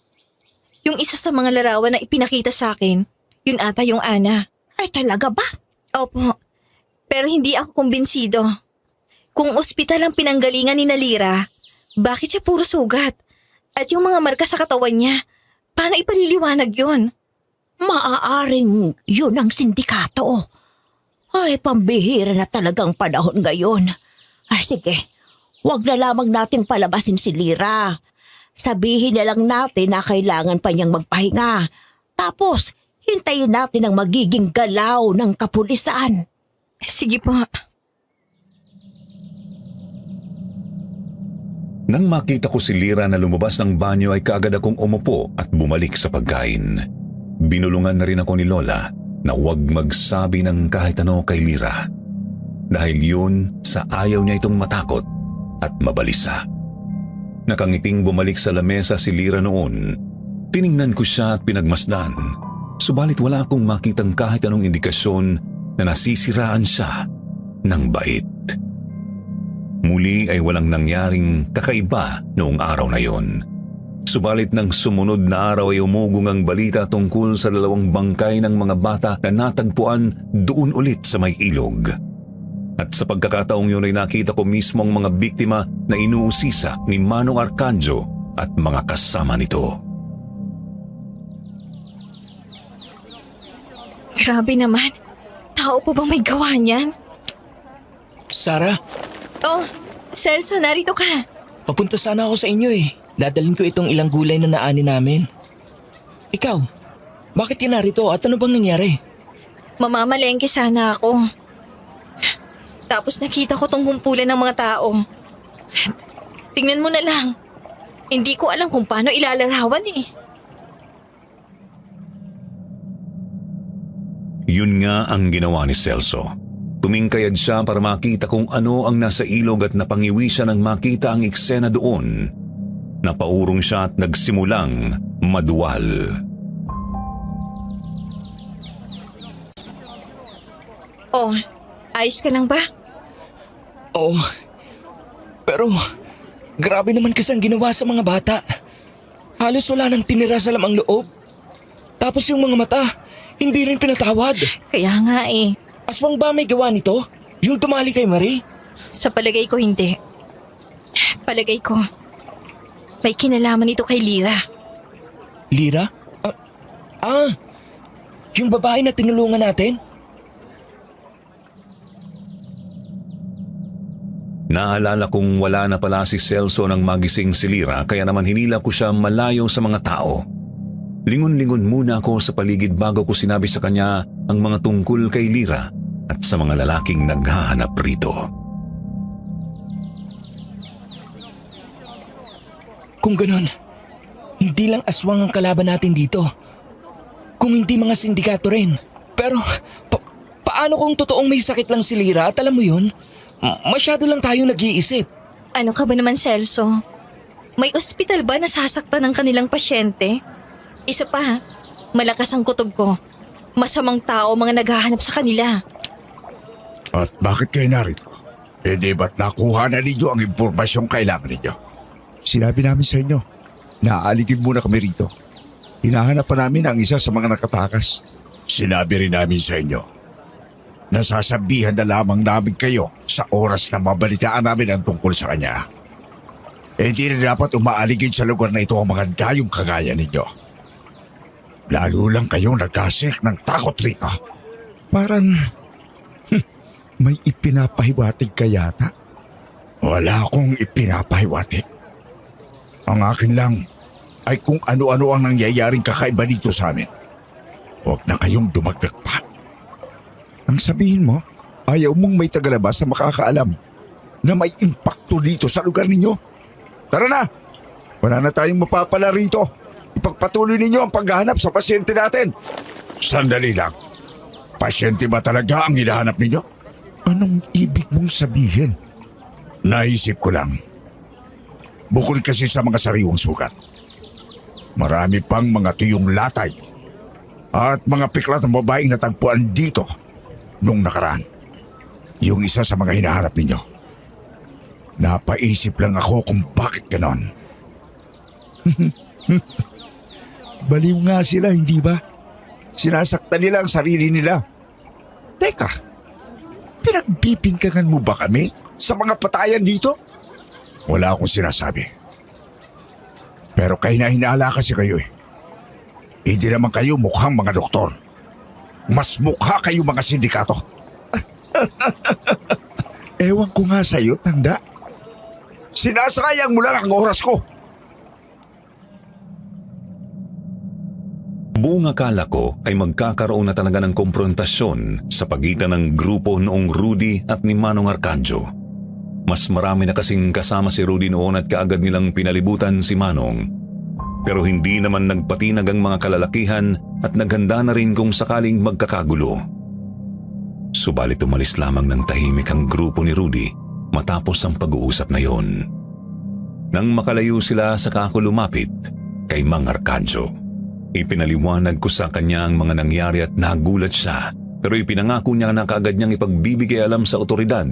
Yung isa sa mga larawan na ipinakita sa akin, yun ata yung Ana. Ay talaga ba? Opo. Pero hindi ako kumbinsido. Kung ospital ang pinanggalingan ni Lira, bakit siya puro sugat? At yung mga marka sa katawan niya, paano ipaliliwanag yun? Maaaring yun ang sindikato. Ay, pambihira na talagang panahon ngayon. Ay, sige. Huwag na lamang natin palabasin si Lira. Sabihin na lang natin na kailangan pa niyang magpahinga. Tapos, hintayin natin ang magiging galaw ng kapulisan. Sige po. Nang makita ko si Lira na lumabas ng banyo ay kaagad akong umupo at bumalik sa pagkain. Binulungan na rin ako ni Lola na huwag magsabi ng kahit ano kay Lira. Dahil yun sa ayaw niya itong matakot at mabalisa. Nakangiting bumalik sa lamesa si Lira noon. Tiningnan ko siya at pinagmasdan. Subalit wala akong makitang kahit anong indikasyon na nasisiraan siya ng bait. Muli ay walang nangyaring kakaiba noong araw na yon. Subalit ng sumunod na araw ay umugong ang balita tungkol sa 2 bangkay ng mga bata na natagpuan doon ulit sa may ilog. At sa pagkakataong yun ay nakita ko mismo ang mga biktima na inuusisa ni Manong Arcanjo at mga kasama nito. Grabe naman. Tao po bang may gawa niyan? Sarah, Oh, Celso, narito ka. papunta sana ako sa inyo eh. Dadalhin ko itong ilang gulay na naani namin. Ikaw, bakit ka narito at ano bang nangyari? Mamamalengke sana ako. Tapos nakita ko tong humpulan ng mga tao. Tingnan mo na lang. Hindi ko alam kung paano ilalarawan eh. Yun nga ang ginawa ni Celso. Tumingkayad siya para makita kung ano ang nasa ilog at napangiwi siya nang makita ang eksena doon. Napaurong siya at nagsimulang maduwal. Oh, ayos ka lang ba? Oo, pero grabe naman kasi ang ginawa sa mga bata. Halos wala nang tinira sa lamang loob. Tapos yung mga mata, hindi rin pinatawad. Kaya nga eh. Aswang ba may gawa nito? Yung tumali kay Marie? Sa palagay ko hindi. Palagay ko, may kinalaman ito kay Lira. Lira? Yung babae na tinulungan natin? Naalala kong wala na pala si Celso nang magising si Lira kaya naman hinila ko siya malayo sa mga tao. Lingon-lingon muna ako sa paligid bago ko sinabi sa kanya ang mga tungkol kay Lira at sa mga lalaking naghahanap rito. Kung ganon, hindi lang aswang ang kalaban natin dito. Kung hindi mga sindikato rin. Pero paano kung totoong may sakit lang si Lira at alam mo yun? Masyado lang tayong nag-iisip. Ano ka ba naman, Celso? May ospital ba nasasaktan ng kanilang pasyente? Isa pa, malakas ang kutob ko. Masamang tao mga naghahanap sa kanila. At bakit kayo narito? Eh di ba't nakuha na ninyo ang impormasyong kailangan ninyo? Sinabi namin sa inyo, naaaligid muna kami rito. Hinahanap pa namin ang isa sa mga nakatakas. Sinabi rin namin sa inyo, nasasabihan na lamang namin kayo sa oras na mabalitaan namin ang tungkol sa kanya. Eh di rin dapat umaaligid sa lugar na ito ang mga dayong kagaya ninyo. Lalo lang kayong nagkasik ng takot rito. May ipinapahiwatig ka yata? Wala akong ipinapahiwatig. Ang akin lang ay kung ano-ano ang nangyayaring kakaiba dito sa amin. Huwag na kayong dumagdag pa. Ang sabihin mo, ayaw mong may tagalabas na makakaalam na may impakto dito sa lugar ninyo. Tara na! Wala na tayong mapapala rito. Ipagpatuloy ninyo ang paghahanap sa pasyente natin. Sandali lang. Pasyente ba talaga ang hinahanap ninyo? Anong ibig mong sabihin? Naisip ko lang. Bukod kasi sa mga sariwang sugat, marami pang mga tuyong latay at mga piklat ng babaeng natagpuan dito nung nakaraan. Yung isa sa mga hinahanap ninyo. Napaisip lang ako kung bakit ganon. Baliw nga sila, hindi ba? Sinasaktan nila ang sarili nila. Teka, pinagbibingkangan mo ba kami sa mga patayan dito? Wala akong sinasabi. Pero kahina-hinala kasi kayo eh. Hindi naman kayo mukhang mga doktor. Mas mukha kayo mga sindikato. Ewan ko nga sa'yo, tanda. Sinasayang mo lang ang oras ko. Buong akala ko ay magkakaroon na talaga ng komprontasyon sa pagitan ng grupo noong Rudy at ni Manong Arcanjo. Mas marami na kasing kasama si Rudy noon at kaagad nilang pinalibutan si Manong. Pero hindi naman nagpatinag ang mga kalalakihan at naghanda na rin kung sakaling magkakagulo. Subalit umalis lamang ng tahimik ang grupo ni Rudy matapos ang pag-uusap na yon. Nang makalayo sila saka ako lumapit kay Mang Arcanjo. Ipinaliwanag ko sa kanya ang mga nangyari at nagulat siya, pero ipinangako niya na kaagad niyang ipagbibigay alam sa otoridad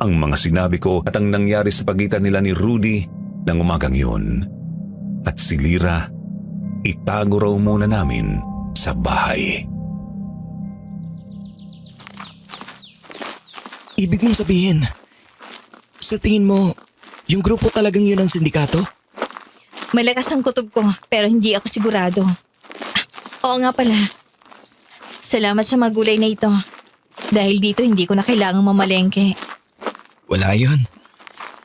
ang mga sinabi ko at ang nangyari sa pagitan nila ni Rudy ng umagang yun. At si Lira, itago raw muna namin sa bahay. Ibig mong sabihin, sa tingin mo, yung grupo talagang yun ang sindikato? Malakas ang kutob ko, pero hindi ako sigurado. Oo nga pala. Salamat sa magulay na ito. Dahil dito hindi ko na kailangang mamalengke. Wala yun.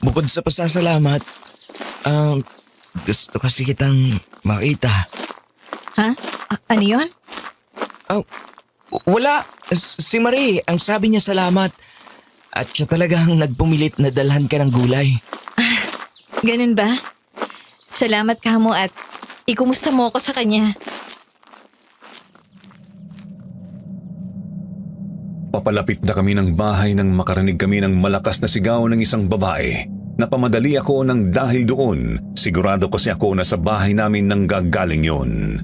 Bukod sa pasasalamat, gusto kasi kitang makita. Ha? Ano yun? Wala. Si Marie, ang sabi niya salamat. At siya talagang nagpumilit na dalhan ka ng gulay. Ganun ba? Salamat ka mo at ikumusta mo ako sa kanya. Papalapit na kami ng bahay nang makarinig kami ng malakas na sigaw ng isang babae. Napamadali ako nang dahil doon, sigurado kasi ako na sa bahay namin nang gagaling yun.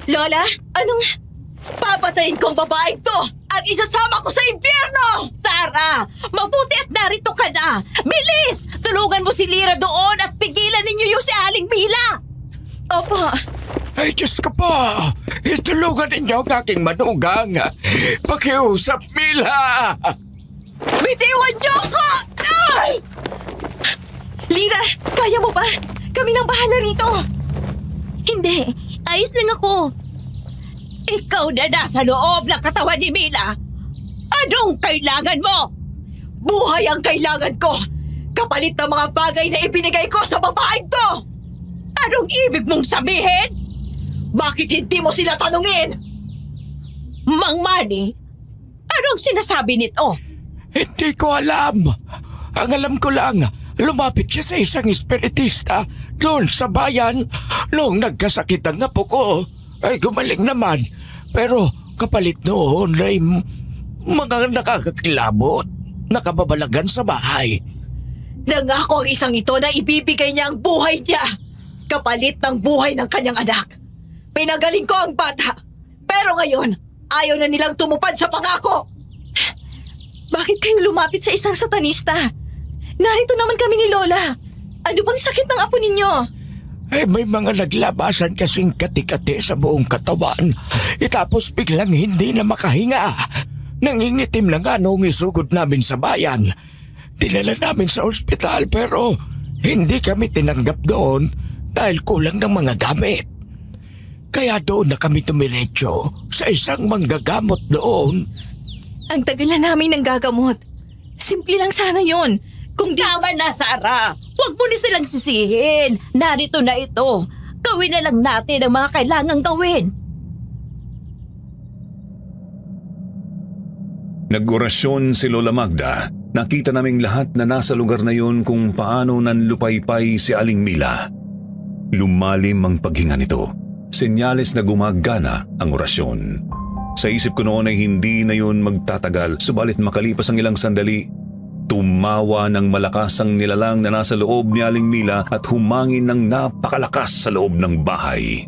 Lola, anong... Papatayin kong babaeng to at isasama ko sa impyerno! Sara, mabuti at narito ka na! Bilis! Tulungan mo si Lira doon at pigilan ninyo yung si Aling Mila! Opo. Ay, Diyos ko po! Itulungan ninyo ang aking manugang. Pakiusap, Mila! Bitiwan niyo ako! Ay! Lira, kaya mo ba? Kami nang bahala rito. Hindi, ayos lang ako. Ikaw na nasa loob ng katawan ni Mila. Anong kailangan mo? Buhay ang kailangan ko. Kapalit ng mga bagay na ibinigay ko sa babaeng to. Anong ibig mong sabihin? Bakit hindi mo sila tanungin? Mang Manny, anong sinasabi nito? Hindi ko alam. Ang alam ko lang, lumapit siya sa isang espiritista doon sa bayan noong nagkasakit ang apo ko. Ay, gumaling naman. Pero kapalit noon ay mga nakakakilabot, nakababalagan sa bahay. Nangako ang isang ito na ibibigay niya ang buhay niya. Kapalit ng buhay ng kanyang anak. Pinagaling ko ang bata. Pero ngayon, ayaw na nilang tumupad sa pangako. Bakit kayo lumapit sa isang satanista? Narito naman kami ni Lola. Ano bang sakit ng apo ninyo? Eh, may mga naglabasan kasing kati-kati sa buong katawan. Tapos biglang hindi na makahinga. Nangingitim na nga noong isugod namin sa bayan. Dinala namin sa ospital pero hindi kami tinanggap doon dahil kulang ng mga gamit. Kaya doon na kami tumiretso sa isang manggagamot doon. Ang tagal na namin nang gagamot. Simple lang sana yon. Kung di... Tama na, Sarah. Huwag mo na silang sisihin. Narito na ito. Gawin na lang natin ang mga kailangang gawin. Nag-orasyon si Lola Magda. Nakita naming lahat na nasa lugar na yun kung paano nanlupaypay si Aling Mila. Lumalim ang paghinga nito. Senyales na gumagana ang orasyon. Sa isip ko noon ay hindi na yun magtatagal, subalit makalipas ang ilang sandali, tumawa ng malakas ang nilalang na nasa loob ni Aling Mila at humangin ng napakalakas sa loob ng bahay.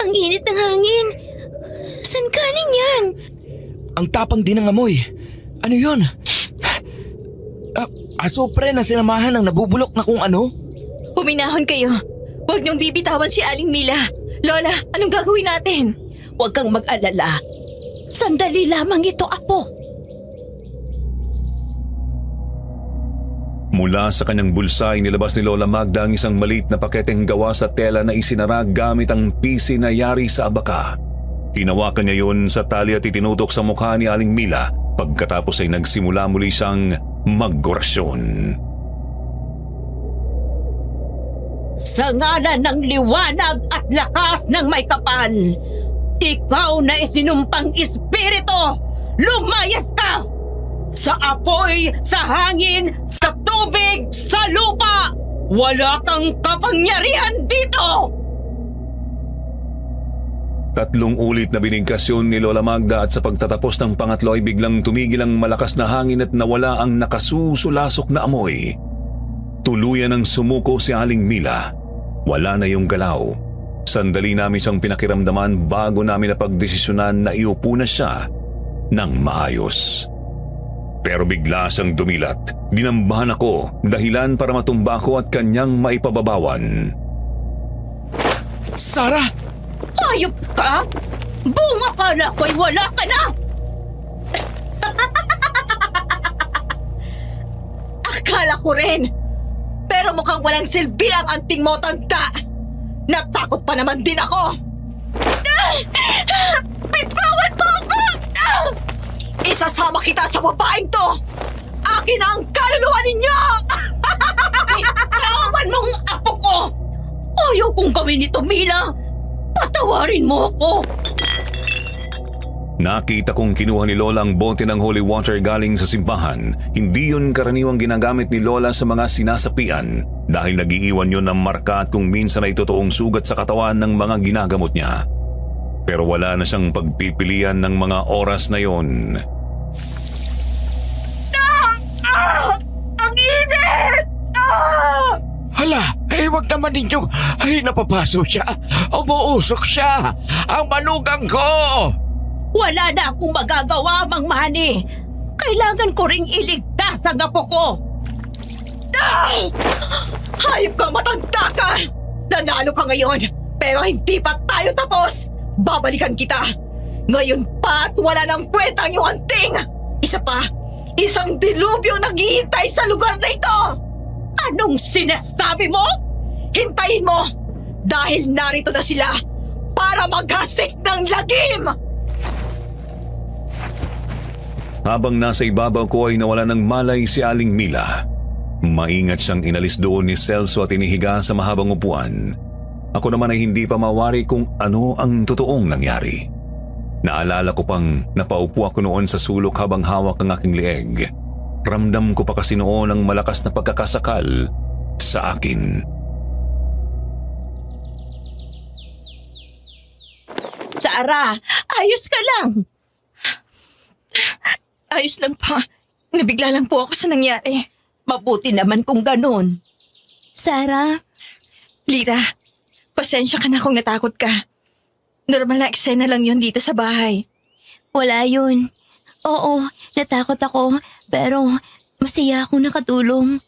Ang init ng hangin. San galing yan? Ang tapang din ng amoy. Ano yun? Asupre na sinamahan ng nabubulok na kung ano? Huminahon kayo. Huwag niyong bibitawan si Aling Mila. Lola, anong gagawin natin? Huwag kang mag-alala. Sandali lamang ito, Apo. Mula sa kanyang bulsa ay nilabas ni Lola Magda ang isang maliit na paketeng gawa sa tela na isinara gamit ang pisi na yari sa abaka. Hinawakan niya yun sa tali at itinutok sa mukha ni Aling Mila. Pagkatapos ay nagsimula muli siyang mag-orasyon. Sa ngalan ng liwanag at lakas ng may kapal, ikaw na isinumpang espiritu, lumayas ka! Sa apoy, sa hangin, sa tubig, sa lupa, wala kang kapangyarihan dito! 3 ulit na binigkas yun ni Lola Magda at sa pagtatapos ng pangatlo ay biglang tumigil ang malakas na hangin at nawala ang nakasusulasok na amoy. Tuluyan ang sumuko si Aling Mila. Wala na yung galaw. Sandali namin siyang pinakiramdaman bago namin napagdesisyonan na iupo na siya ng maayos. Pero bigla siyang dumilat. Dinambahan ako dahilan para matumba ko at kanyang maipababawan. Sarah! Hayop ka? Buong akala ko'y wala ka na! Akala ko rin. Pero mukhang walang silbi ang anting mo, tanda. Natakot pa naman din ako. Bitawan mo ako! Isasama kita sa babaeng to! Akin ang kaluluwa ninyo! Bitawan mong apo ko! Ayaw kong gawin ito, Mila! Patawarin mo ako! Nakita kong kinuha ni Lola ang bote ng holy water galing sa simbahan. Hindi yun karaniwang ginagamit ni Lola sa mga sinasapian dahil nagiiwan yun ng marka at kung minsan ay totoong sugat sa katawan ng mga ginagamot niya. Pero wala na siyang pagpipilian ng mga oras na yon. Ang init! Hala, wag naman ninyong, napapaso siya. Umuusok siya. Ang manugang ko! Wala na akong magagawa, Mang Manny. Kailangan ko ring iligtas ang apo ko. Hayop kang matanda ka! Nanalo ka ngayon, pero hindi pa tayo tapos! Babalikan kita! Ngayon pa at wala nang kwenta ang iyong anting! Isa pa, isang dilubyo naghihintay sa lugar na ito! Anong sinasabi mo? Hintayin mo! Dahil narito na sila para maghasik ng lagim! Habang nasa ibabaw ko ay nawala ng malay si Aling Mila. Maingat siyang inalis doon ni Celso at inihiga sa mahabang upuan. Ako naman ay hindi pa mawari kung ano ang totoong nangyari. Naalala ko pang napaupo ako noon sa sulok habang hawak ang aking leeg. Ramdam ko pa kasi noon ang malakas na pagkakasakal sa akin. Sarah, ayos ka lang. Ayos lang pa. Nabigla lang po ako sa nangyari. Mabuti naman kung ganun. Sarah? Lira, pasensya ka na kung natakot ka. Normal na eksena lang yun dito sa bahay. Wala yun. Oo, natakot ako, pero masaya akong nakatulong.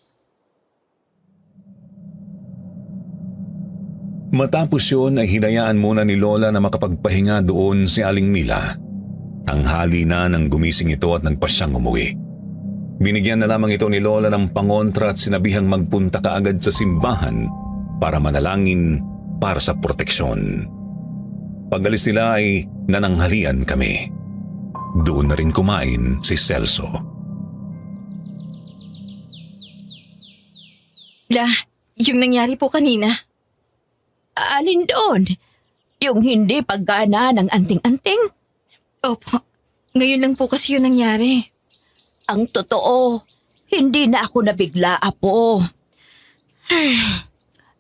Matapos yun ay hinayaan muna ni Lola na makapagpahinga doon si Aling Mila. Tanghali na nang gumising ito at nagpasyang umuwi. Binigyan na lamang ito ni Lola ng pangontra at sinabihang magpunta kaagad sa simbahan para manalangin para sa proteksyon. Pag-alis nila ay nananghalian kami. Doon na rin kumain si Celso. Yung nangyari po kanina. Alin doon? Yung hindi paggana ng anting-anting? Opo, ngayon lang po kasi yun nangyari. Ang totoo, hindi na ako nabigla, Apo.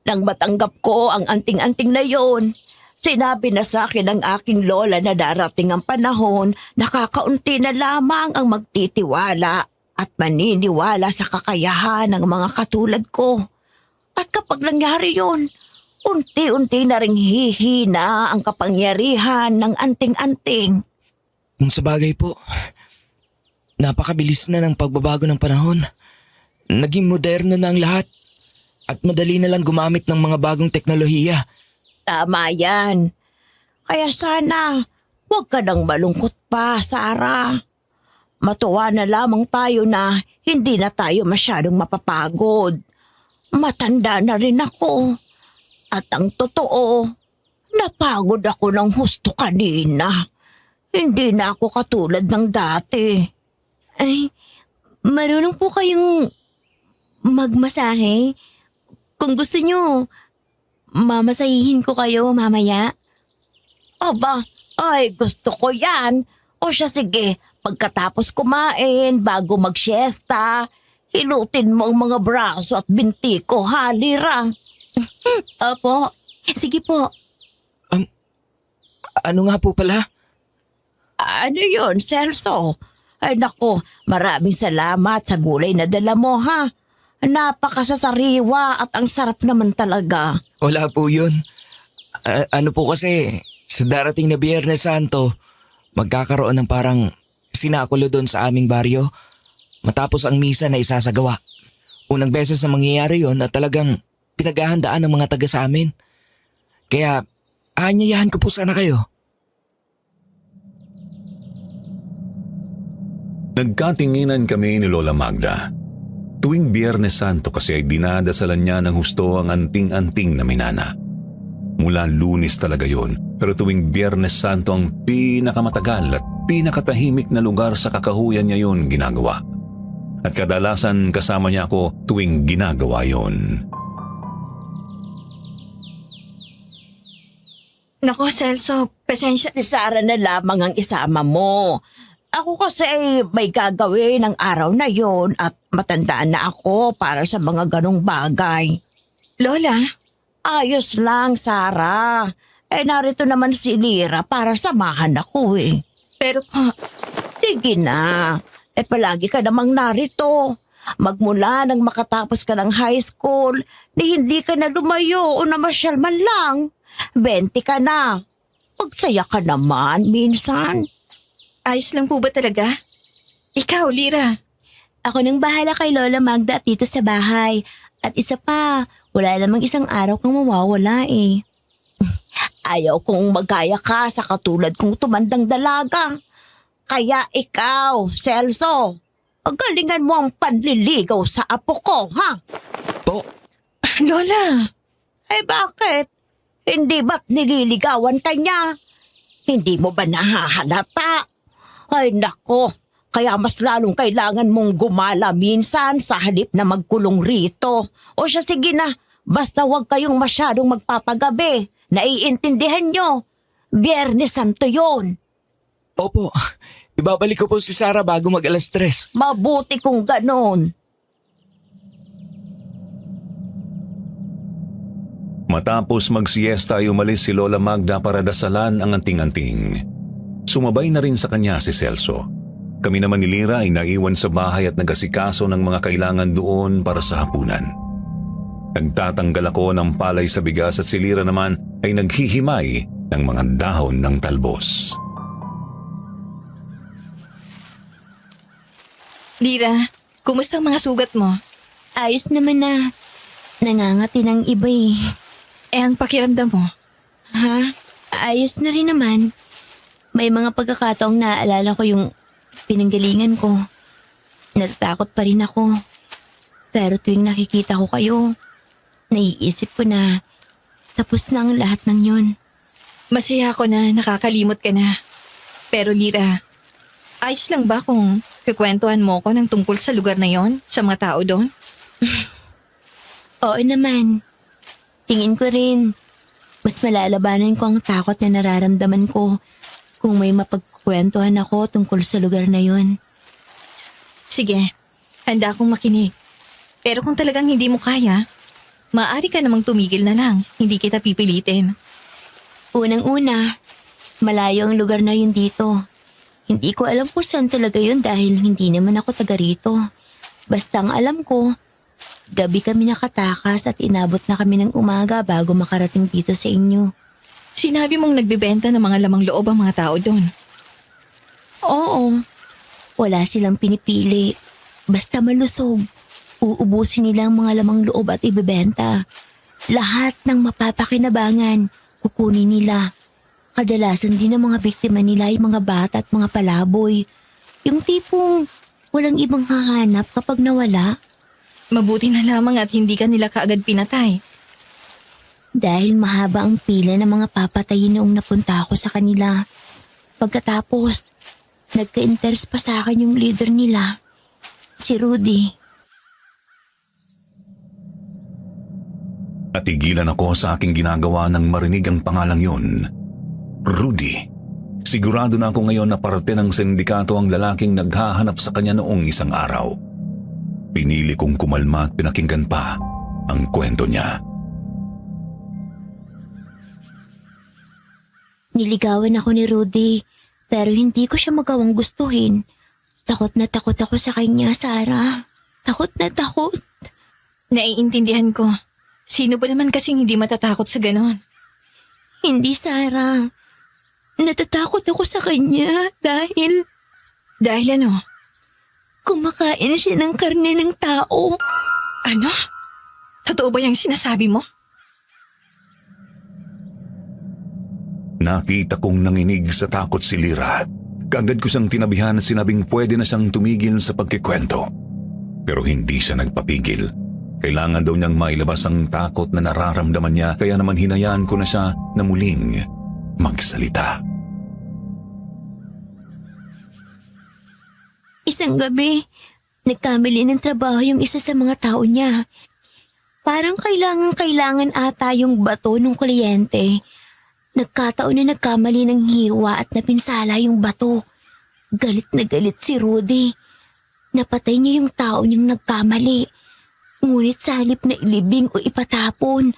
Nang matanggap ko ang anting-anting na yon, sinabi na sa akin ng aking lola na darating ang panahon na kakaunti na lamang ang magtitiwala at maniniwala sa kakayahan ng mga katulad ko. At kapag nangyari yon, unti-unti na ring hihina ang kapangyarihan ng anting-anting. Kung sa bagay po, napakabilis na ng pagbabago ng panahon. Naging moderno na ang lahat at madali na lang gumamit ng mga bagong teknolohiya. Tama yan. Kaya sana, huwag ka nang malungkot pa, Sarah. Matuwa na lamang tayo na hindi na tayo masyadong mapapagod. Matanda na rin ako. At ang totoo, napagod ako ng husto kanina. Hindi na ako katulad ng dati. Ay, marunong po kayong magmasahe? Kung gusto nyo, mamasahihin ko kayo mamaya. Aba, ay gusto ko yan. O siya sige, pagkatapos kumain, bago mag-siesta, hilutin mo ang mga braso at binti ko, halira. Opo, sige po. Ano nga po pala? Ano yun, Celso? Ay nako, maraming salamat sa gulay na dala mo, ha? Napakasasariwa at ang sarap naman talaga. Wala po yun. Ano po kasi, sa darating na Biyernes Santo, magkakaroon ng parang sinakulo doon sa aming baryo matapos ang misa na isasagawa. Unang beses na mangyayari yon at talagang pinaghahandaan ng mga taga sa amin. Kaya, aanyayahan ko po sana kayo. Nagkatinginan kami ni Lola Magda. Tuwing Biyernes Santo kasi ay dinadasalan niya ng husto ang anting-anting na minana. Mula Lunes talaga yon, pero tuwing Biyernes Santo ang pinakamatagal at pinakatahimik na lugar sa kakahuyan niya yon ginagawa. At kadalasan kasama niya ako tuwing ginagawa yon. Nako, Celso, pasensya. Si Sarah na lamang ang isama mo. Ako kasi may gagawin ng araw na yon at matandaan na ako para sa mga ganong bagay. Lola, Ayos lang, Sarah. Narito naman si Lira para samahan ako eh. pero po, Sige na. Palagi ka namang narito. Magmula nang makatapos ka ng high school, ni hindi ka na lumayo o namasyal man lang. 20 ka na. Pagsaya ka naman minsan. ayos lang po ba talaga? Ikaw, Lira. Ako nang bahala kay Lola Magda at dito sa bahay. At isa pa, wala namang isang araw kang mawawala eh. Ayaw kong magaya ka sa katulad kong tumandang dalaga. Kaya ikaw, Celso, galingan mo ang panliligaw sa apo ko, ha? Po, Lola, Bakit? Hindi ba't nililigawan ka niya? Hindi mo ba nahahalata? Ay nako, kaya mas lalong kailangan mong gumala minsan sa halip na magkulong rito. O siya sige na, basta wag kayong masyadong magpapagabi. Naiintindihan nyo? Biyernes Santo yon. opo. Ibabalik ko po si Sarah bago mag-alas 3. Mabuti kung ganon. Matapos magsiesta ay umalis si Lola Magda para dasalan ang anting-anting. Sumabay na rin sa kanya si Celso. Kami naman ni Lira ay naiwan sa bahay at nagasikaso ng mga kailangan doon para sa hapunan. Nagtatanggal ako ng palay sa bigas at si Lira naman ay naghihimay ng mga dahon ng talbos. Lira, kumusta ang mga sugat mo? Ayos naman na. Nangangati ng iba eh. Ang pakiramdam mo? Ha? Ayos na rin naman. May mga pagkakataong naaalala ko yung pinanggalingan ko. Natatakot pa rin ako. Pero tuwing nakikita ko kayo, naiisip ko na tapos na ang lahat ng yun. Masaya ako na nakakalimot ka na. Pero Lira, ayos lang ba kung kikwentuhan mo ko ng tungkol sa lugar na yon, sa mga tao doon? Oo naman. Tingin ko rin, mas malalabanan ko ang takot na nararamdaman ko kung may mapagkwentuhan ako tungkol sa lugar na yon. Sige, handa akong makinig. Pero kung talagang hindi mo kaya, maaari ka namang tumigil na lang. Hindi kita pipilitin. Unang-una, malayo ang lugar na yun dito. Hindi ko alam kung saan talaga yun dahil hindi naman ako taga rito. Basta ang alam ko, gabi kami nakatakas at inabot na kami ng umaga bago makarating dito sa inyo. Sinabi mong nagbibenta ng mga lamang loob ang mga tao doon. Oo, wala silang pinipili. Basta malusog, uubusin nila ang mga lamang loob at ibebenta. Lahat ng mapapakinabangan, kukunin nila. Kadalasan din ang mga biktima nila ay mga bata at mga palaboy. Yung tipong walang ibang hahanap kapag nawala. Mabuti na lamang at hindi ka nila kaagad pinatay. Dahil mahaba ang pila ng mga papatayin noong napunta ako sa kanila. Pagkatapos, nagka-interest pa sa akin yung leader nila, si Rudy. Natigilan ako sa aking ginagawa nang marinig ang pangalang yun. Rudy. Sigurado na ako ngayon na parte ng sindikato ang lalaking naghahanap sa kanya noong isang araw. Pinili kong kumalma at pinakinggan pa ang kwento niya. Niligawan ako ni Rudy, pero hindi ko siya magawang gustuhin. Takot na takot ako sa kanya, Sarah. Takot na takot. Naiintindihan ko. Sino ba naman kasing hindi matatakot sa ganon? Hindi, Sarah. Natatakot ako sa kanya dahil Dahil ano? kumakain siya ng karne ng tao. Ano? Totoo ba yung sinasabi mo? Nakita kong nanginig sa takot si Lira. Kaagad ko siyang tinabihan at sinabing pwede na siyang tumigil sa pagkikwento. Pero hindi siya nagpapigil. Kailangan daw niyang mailabas ang takot na nararamdaman niya, kaya naman hinayaan ko na siya na muling magsalita. Isang gabi, nagkamali ng trabaho yung isa sa mga tao niya. Parang kailangan ata yung bato ng kliyente. Nagkataon na nagkamali ng hiwa at napinsala yung bato. Galit na galit si Rudy. Napatay niya yung tao niyang nagkamali. Ngunit sa halip na ilibing o ipatapon,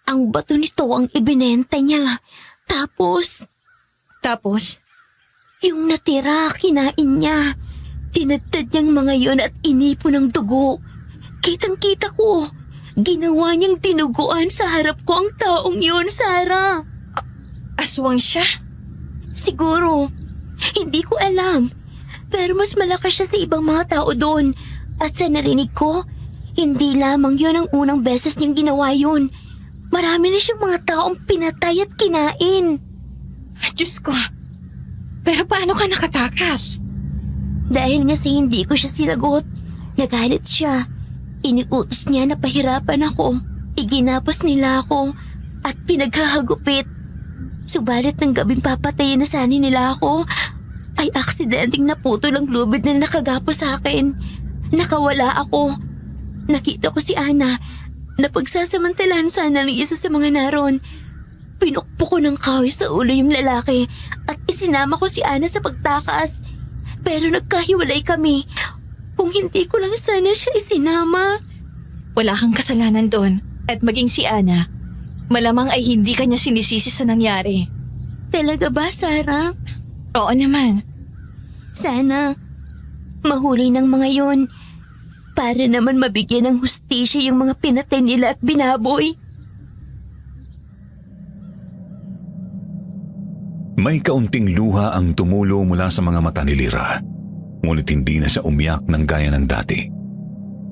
ang bato nito ang ibinenta niya. Tapos, yung natira, kinain niya. Tinadtad niyang mga yon at inipon ng dugo. Kitang-kita ko. Ginawa niyang tinuguan sa harap ko ang taong yon, Sarah. Aswang siya? Siguro. Hindi ko alam. Pero mas malakas siya sa ibang mga tao doon. At sa narinig ko, hindi lamang yon ang unang beses niyang ginawa yun. Marami na siyang mga taong pinatay at kinain. Diyos ko. Pero paano ka nakatakas? Dahil nga sa hindi ko siya sinagot, nagalit siya. Iniutos niya na pahirapan ako. Iginapos nila ako at pinaghahagupit. Subalit ng gabing papatayin na sana nila ako, ay aksidenteng naputol ang lubid na nakagapo sa akin. Nakawala ako. Nakita ko si Ana na pagsasamantalahan sana ng isa sa mga naroon. Pinukpo ko ng kahoy sa ulo yung lalaki at isinama ko si Ana sa pagtakas. Pero nagkahiwalay kami. Kung hindi ko lang sana siya isinama. Wala kang kasalanan doon. At maging si Ana, malamang ay hindi kanya sinisisi sa nangyari. Talaga ba, Sarah? Oo naman. Sana mahuli ng mga yon para naman mabigyan ng hustisya yung mga pinatay nila at binaboy. May kaunting luha ang tumulo mula sa mga mata ni Lira. Ngunit hindi na siya umiyak ng gaya ng dati.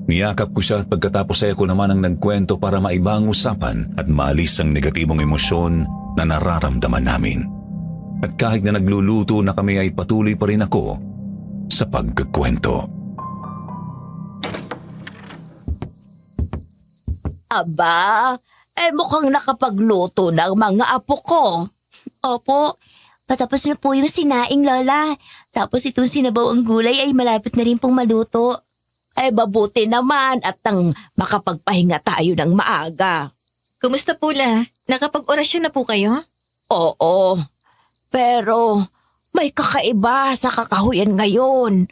Niyakap ko siya at pagkatapos ay ako naman ang nagkwento para maiba ang usapan at maalis ang negatibong emosyon na nararamdaman namin. At kahit na nagluluto na kami ay patuloy pa rin ako sa pagkakwento. Aba, mukhang nakapagluto ng mga apo ko. Opo, patapos na po yung sinaing, Lola. Tapos itong sinabaw ang gulay ay malapit na rin pong maluto. Mabuti naman at nang makapagpahinga tayo ng maaga. Kumusta po la? Nakapag-orasyon na po kayo? Oo, pero may kakaiba sa kakahuyan ngayon.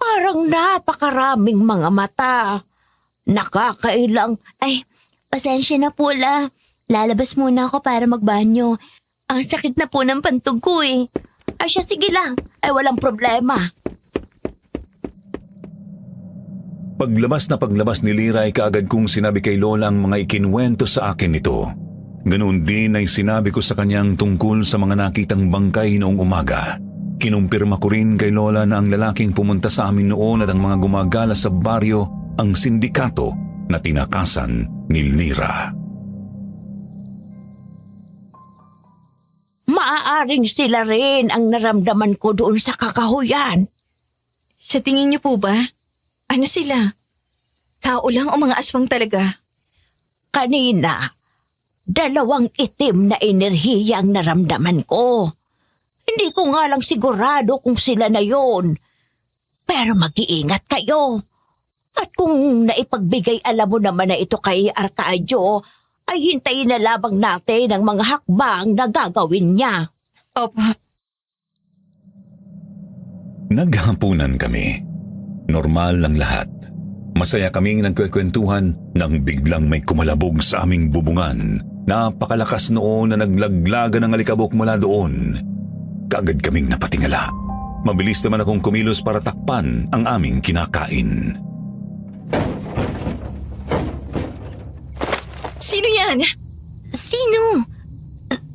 Parang napakaraming mga mata. Nakakailang. Ay, pasensya na po, La. Lalabas muna ako para magbanyo. Ang sakit na po ng pantog ko eh. Ay siya, sige lang. Ay walang problema. Paglabas ni Lira ay kaagad kong sinabi kay Lola ang mga ikinwento sa akin nito. Ganoon din ay sinabi ko sa kanyang tungkol sa mga nakitang bangkay noong umaga. Kinumpirma ko rin kay Lola na ang lalaking pumunta sa amin noon at ang mga gumagala sa baryo ang sindikato na tinakasan ni Lira. Maaaring sila rin ang naramdaman ko doon sa kakahuyan. Sa tingin niyo po ba? Ano sila? Tao lang o mga aswang talaga? Kanina, 2 itim na enerhiya ang naramdaman ko. Hindi ko nga lang sigurado kung sila na yon. Pero mag-iingat kayo. At kung naipagbigay alam mo naman na ito kay Arcadio, ay hintayin na labang natin ang mga hakbang na gagawin niya. Opo. Naghapunan kami. Normal lang lahat. Masaya kaming nagkwekwentuhan nang biglang may kumalabog sa aming bubungan. Napakalakas noon na naglaglagan ng alikabok mula doon. Kaagad kaming napatingala. Mabilis naman akong kumilos para takpan ang aming kinakain. Sino yan? Sino?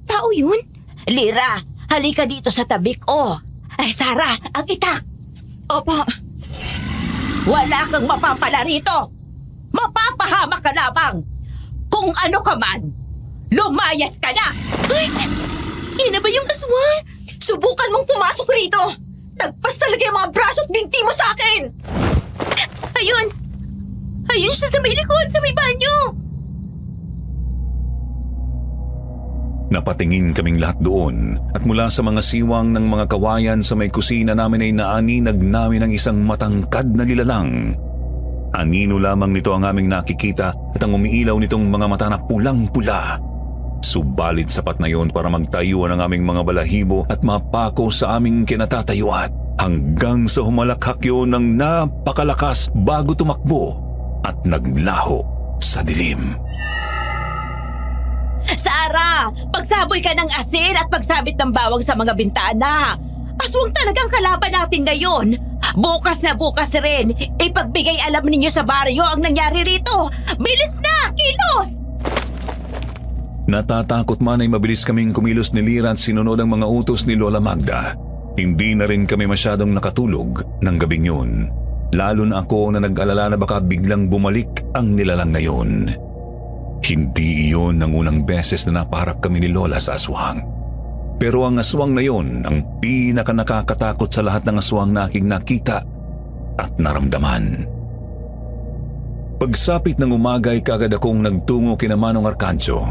Tao yun? Lira, halika dito sa tabi ko. Ay, Sarah, ang itak! Opo. Wala kang mapapala rito! Mapapahamak ka lamang! Kung ano ka man, lumayas ka na! Ay! Yan na ba yung aswang? Subukan mong pumasok rito! Tagpas talaga yung mga braso at binti mo sa akin! Ayun! Ayun siya sa may likod, sa may banyo! Napatingin kaming lahat doon at mula sa mga siwang ng mga kawayan sa may kusina namin ay naaninag namin ang isang matangkad na nilalang. Anino lamang nito ang aming nakikita at ang umiilaw nitong mga mata na pulang-pula. Subalit sapat na yon para magtayuan ang aming mga balahibo at mapako sa aming kinatatayuan hanggang sa humalakhak yun ng napakalakas bago tumakbo at naglaho sa dilim. Sarah, pagsaboy ka ng asin at pagsabit ng bawang sa mga bintana. Aswang talagang kalaban natin ngayon. Bukas na bukas rin, ipagbigay alam ninyo sa baryo ang nangyari rito. Bilis na, kilos! Natatakot man ay mabilis kaming kumilos ni Lira at sinunod ang mga utos ni Lola Magda. Hindi na rin kami masyadong nakatulog ng gabing yun. Lalo na ako na nag-alala na baka biglang bumalik ang nilalang na yun. Hindi iyon ang unang beses na napaharap kami ni Lola sa aswang. Pero ang aswang na yon ang pinaka-nakakatakot sa lahat ng aswang na aking nakita at naramdaman. Pagsapit ng umaga ay kaagad akong nagtungo kina Manong Arcancio.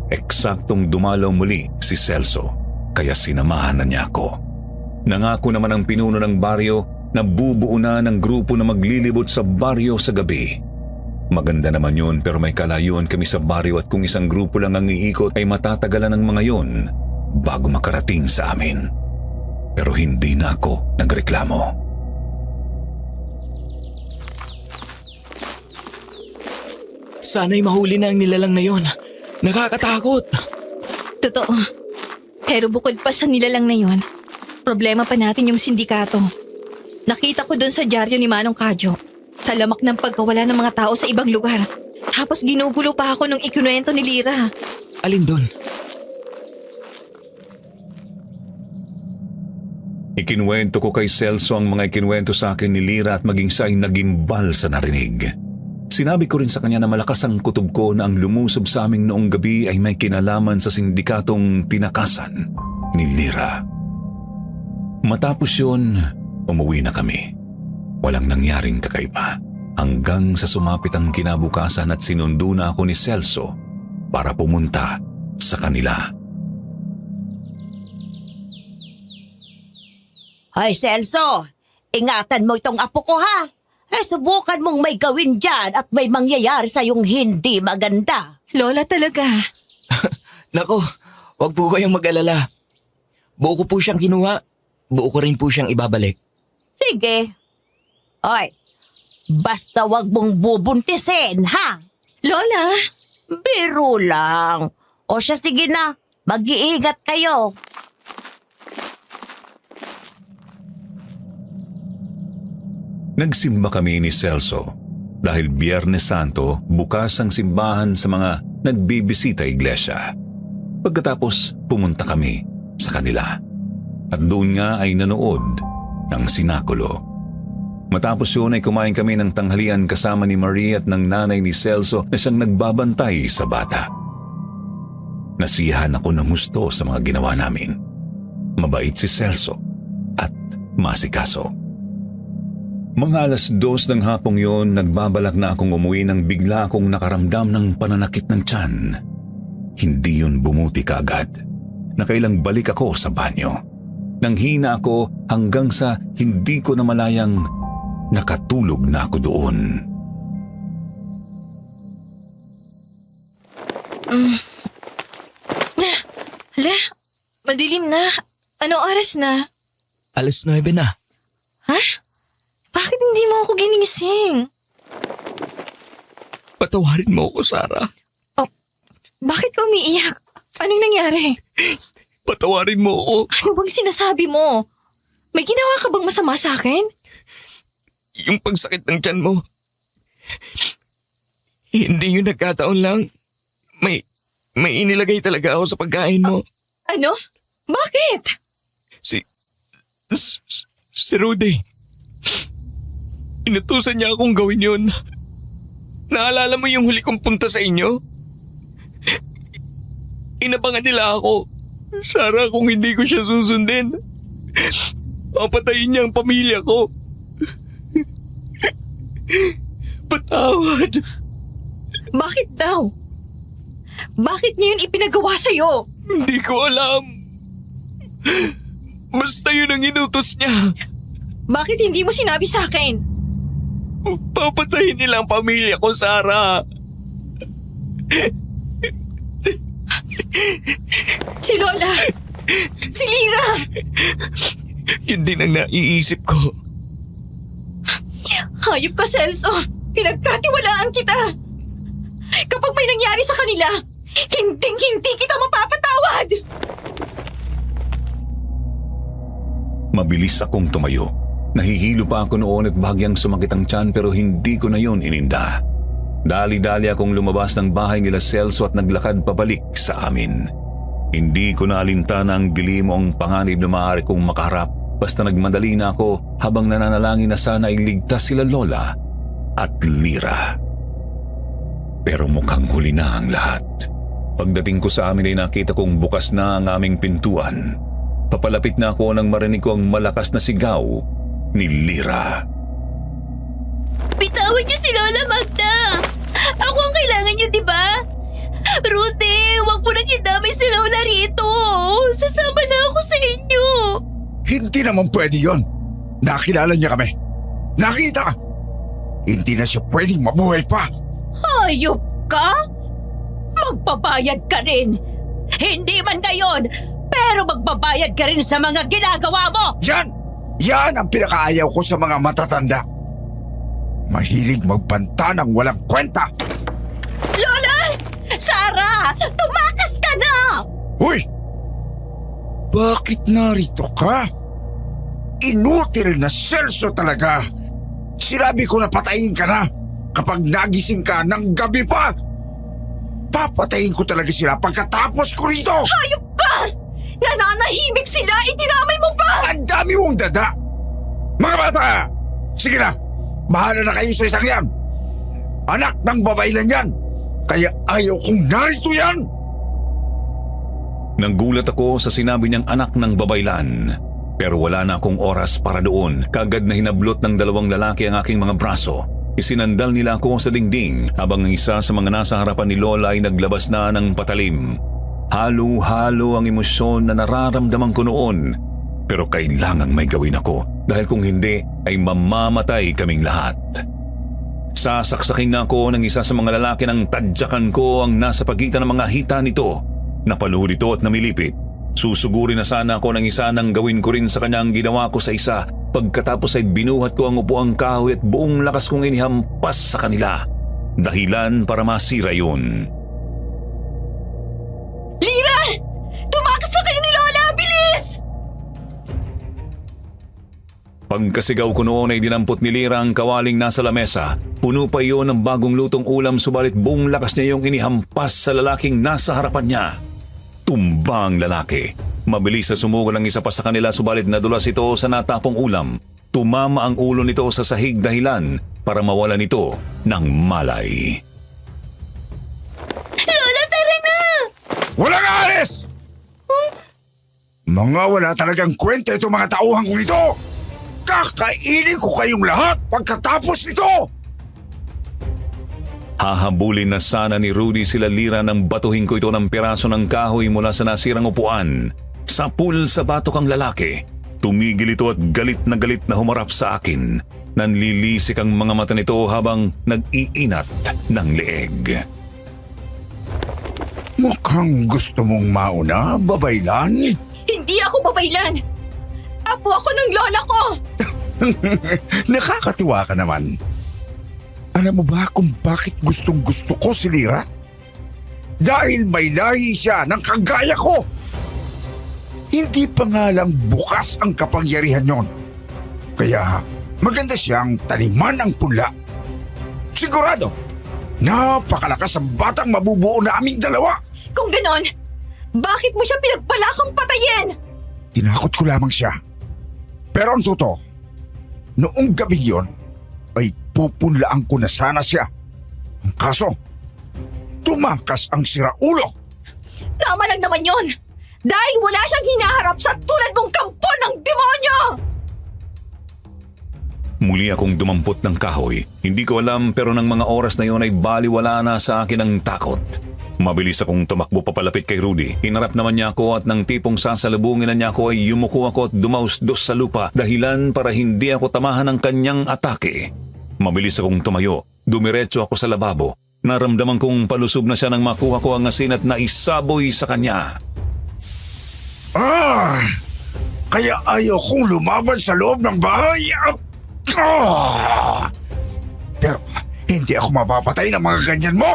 Eksaktong dumalaw muli si Celso, kaya sinamahan na niya ako. Nangako naman ang pinuno ng baryo na bubuo na ng grupo na maglilibot sa baryo sa gabi. Maganda naman yun pero may kalayuan kami sa baryo at kung isang grupo lang ang iikot ay matatagalan ng mga yon bago makarating sa amin. Pero hindi na ako nagreklamo. Sana'y mahuli na ang nilalang na yon. Nakakatakot. Totoo. Pero bukod pa sa nilalang na yon, problema pa natin yung sindikato. Nakita ko doon sa dyaryo ni Manong Kadyo. Talamak ng pagkawala ng mga tao sa ibang lugar. Tapos ginugulo pa ako nung ikinuwento ni Lira. Alin doon? Ikinuwento ko kay Celso ang mga ikinuwento sa akin ni Lira at maging siya ay nagimbal sa narinig. Sinabi ko rin sa kanya na malakas ang kutob ko na ang lumusob sa aming noong gabi ay may kinalaman sa sindikatong tinakasan ni Lira. Matapos yun, umuwi na kami. Walang nangyaring kakaiba. hanggang sa sumapit ang kinabukasan at sinundo na ako ni Celso para pumunta sa kanila. Ay, Celso, ingatan mo itong apo ko ha. Subukan mong may gawin dyan at may mangyayari sa yung hindi maganda. Lola talaga. Nako, wag po kayong mag-alala. Buo ko po siyang kinuha. Buo ko rin po siyang ibabalik. Sige. Oy, basta wag mong bubuntisin, ha? Lola! Biro lang. O siya, sige na. Mag-iingat kayo. Nagsimba kami ni Celso dahil Biyernes Santo bukas ang simbahan sa mga nagbibisita iglesia. Pagkatapos pumunta kami sa kanila at doon nga ay nanood ng sinakulo. Matapos yun ay kumain kami ng tanghalian kasama ni Marie at ng nanay ni Celso na siyang nagbabantay sa bata. Nasiyahan ako ng husto sa mga ginawa namin. Mabait si Celso at masikaso. Mga 2:00 ng hapong yon, nagbabalak na akong umuwi nang bigla akong nakaramdam ng pananakit ng tiyan. Hindi yun bumuti kaagad. Nakailang balik ako sa banyo. Nanghina ako hanggang sa hindi ko na malayang nakatulog na ako doon. Hala, madilim na. Anong oras na? 9:00 na. Ha? Bakit hindi mo ako ginising? Patawarin mo ako, Sarah. Bakit ka umiiyak? Anong nangyari? Patawarin mo ako. Ano bang sinasabi mo? May ginawa ka bang masama sa akin? Yung pagsakit ng tiyan mo. Hindi yun nagkataon lang. May inilagay talaga ako sa pagkain mo. Ano? Bakit? Si Rudy. Inutusan niya akong gawin yun. Naalala mo yung huli kong punta sa inyo? Inabangan nila ako. Sarah, kung hindi ko siya susundin, papatayin niya ang pamilya ko. Patawad. Bakit daw? Bakit niyo yun ipinagawa sa'yo? Hindi ko alam. Basta yun ang inutos niya. Bakit hindi mo sinabi sa akin? Papatayin nila ang pamilya ko, Sarah. Si Lola! Si Lira! Yun din ang naiisip ko. Hayop ka, Celso! Pinagkatiwalaan kita! Kapag may nangyari sa kanila, hindi kita mapapatawad! Mabilis akong tumayo. Nahihilo pa ako noon at bahagyang sumakit ang tiyan pero hindi ko na yun ininda. Dali-dali akong lumabas ng bahay nila Celso at naglakad pabalik sa amin. Hindi ko naalintana ang dilim o ang panganib na maaari kong makaharap. Basta nagmadali na ako habang nananalangin na sana ay ligtas sila Lola at Lira. Pero mukhang huli na ang lahat. Pagdating ko sa amin ay nakita kong bukas na ang aming pintuan. Papalapit na ako nang marinig ko ang malakas na sigaw ni Lira. Bitawan niyo si Lola Magda! Ako ang kailangan niyo, di ba? Rudy, wag mo nang idamay si Lola rito! Sasama na ako sa inyo! Hindi naman pwede yon. Nakilala niya kami. Nakita! Hindi na siya pwedeng mabuhay pa! Hayop ka? Magbabayad ka rin. Hindi man ngayon, pero magbabayad ka rin sa mga ginagawa mo! Yan! Yan ang pinakaayaw ko sa mga matatanda. Mahilig magbanta ng walang kwenta. Lola! Sarah! Tumakas ka na! Uy! Bakit narito ka? Inutil na Celso talaga. Sinabi ko na patayin ka na kapag nagising ka ng gabi pa. Papatayin ko talaga sila pagkatapos ko rito. Hayop ka! Nananahimik sila! Itinamay mo pa! Ang dami mong dada. Mga bata! Sige na, bahala na kayo sa isang yan. Anak ng babaylan yan. Kaya ayaw kong narito yan. Nanggulat ako sa sinabi niyang anak ng babaylan. Pero wala na akong oras para doon. Kagad na hinablot ng 2 lalaki ang aking mga braso Isinandal nila ako sa dingding habang ang isa sa mga nasa harapan ni Lola ay naglabas na ng patalim. Halo-halo ang emosyon na nararamdaman ko noon. Pero kailangang may gawin ako dahil kung hindi ay mamamatay kaming lahat. Sasaksakin na ako ng isa sa mga lalaki ng tadyakan ko ang nasa pagitan ng mga hita nito. Napaluhod ito at namilipit. Susugurin na sana ako ng isa nang gawin ko rin sa kanya ang ginawa ko sa isa. Pagkatapos ay binuhat ko ang upuang kahoy at buong lakas kong inihampas sa kanila. Dahilan para masira yun. Lira! Tumakas na kayo ni Lola! Bilis! Pagkasigaw ko noon ay dinampot ni Lira ang kawaling nasa lamesa. Puno pa iyon ng bagong lutong ulam subalit buong lakas niya yung inihampas sa lalaking nasa harapan niya. Tumba ang lalaki. Mabilis na sumugol ang isa pa sa kanila subalit nadulas ito sa natapong ulam. Tumama ang ulo nito sa sahig dahilan para mawalan ito ng malay. Lola, tara na! Walang alis! Mga wala talagang kwenta itong mga tauhan kong ito! Kakainin ko kayong lahat pagkatapos nito! Hahabulin na sana ni Rudy sila Lira nang batuhin ko ito ng piraso ng kahoy mula sa nasirang upuan. Sapul sa batok ang lalaki. Tumigil ito at galit na humarap sa akin. Nanlilisik ang mga mata nito habang nag-iinat ng leeg. Mukhang gusto mong mauna, babaylan? Hindi ako babaylan! Apo ako ng lola ko! Nakakatuwa ka naman. Alam mo ba kung bakit gustong-gusto ko si Lira? Dahil may lahi siya ng kagaya ko. Hindi pa nga lang bukas ang kapangyarihan yon. Kaya maganda siyang taliman ng pula. Sigurado, napakalakas ang batang mabubuo na aming dalawa. Kung ganon, bakit mo siya pinagbalakang patayin? Tinakot ko lamang siya. Pero ang totoo, noong gabi yon, ay pupunlaan ko na sana siya. Ang kaso, tumakas ang siraulo. Tama lang naman yon! Dahil wala siyang hinaharap sa tulad mong kampo ng demonyo! Muli akong dumampot ng kahoy. Hindi ko alam pero ng mga oras na yon ay baliwala na sa akin ang takot. Mabilis akong tumakbo papalapit kay Rudy. Hinarap naman niya ako at ng tipong sasalubungin na niya ako ay yumuko ako at dumausdos sa lupa dahilan para hindi ako tamahan ng kanyang atake. Mabilis akong tumayo. Dumiretso ako sa lababo. Naramdaman kong palusob na siya nang makuha ko ang asin at naisaboy sa kanya. Kaya ayaw kong lumaban sa loob ng bahay. Pero hindi ako mapapatay ng mga ganyan mo.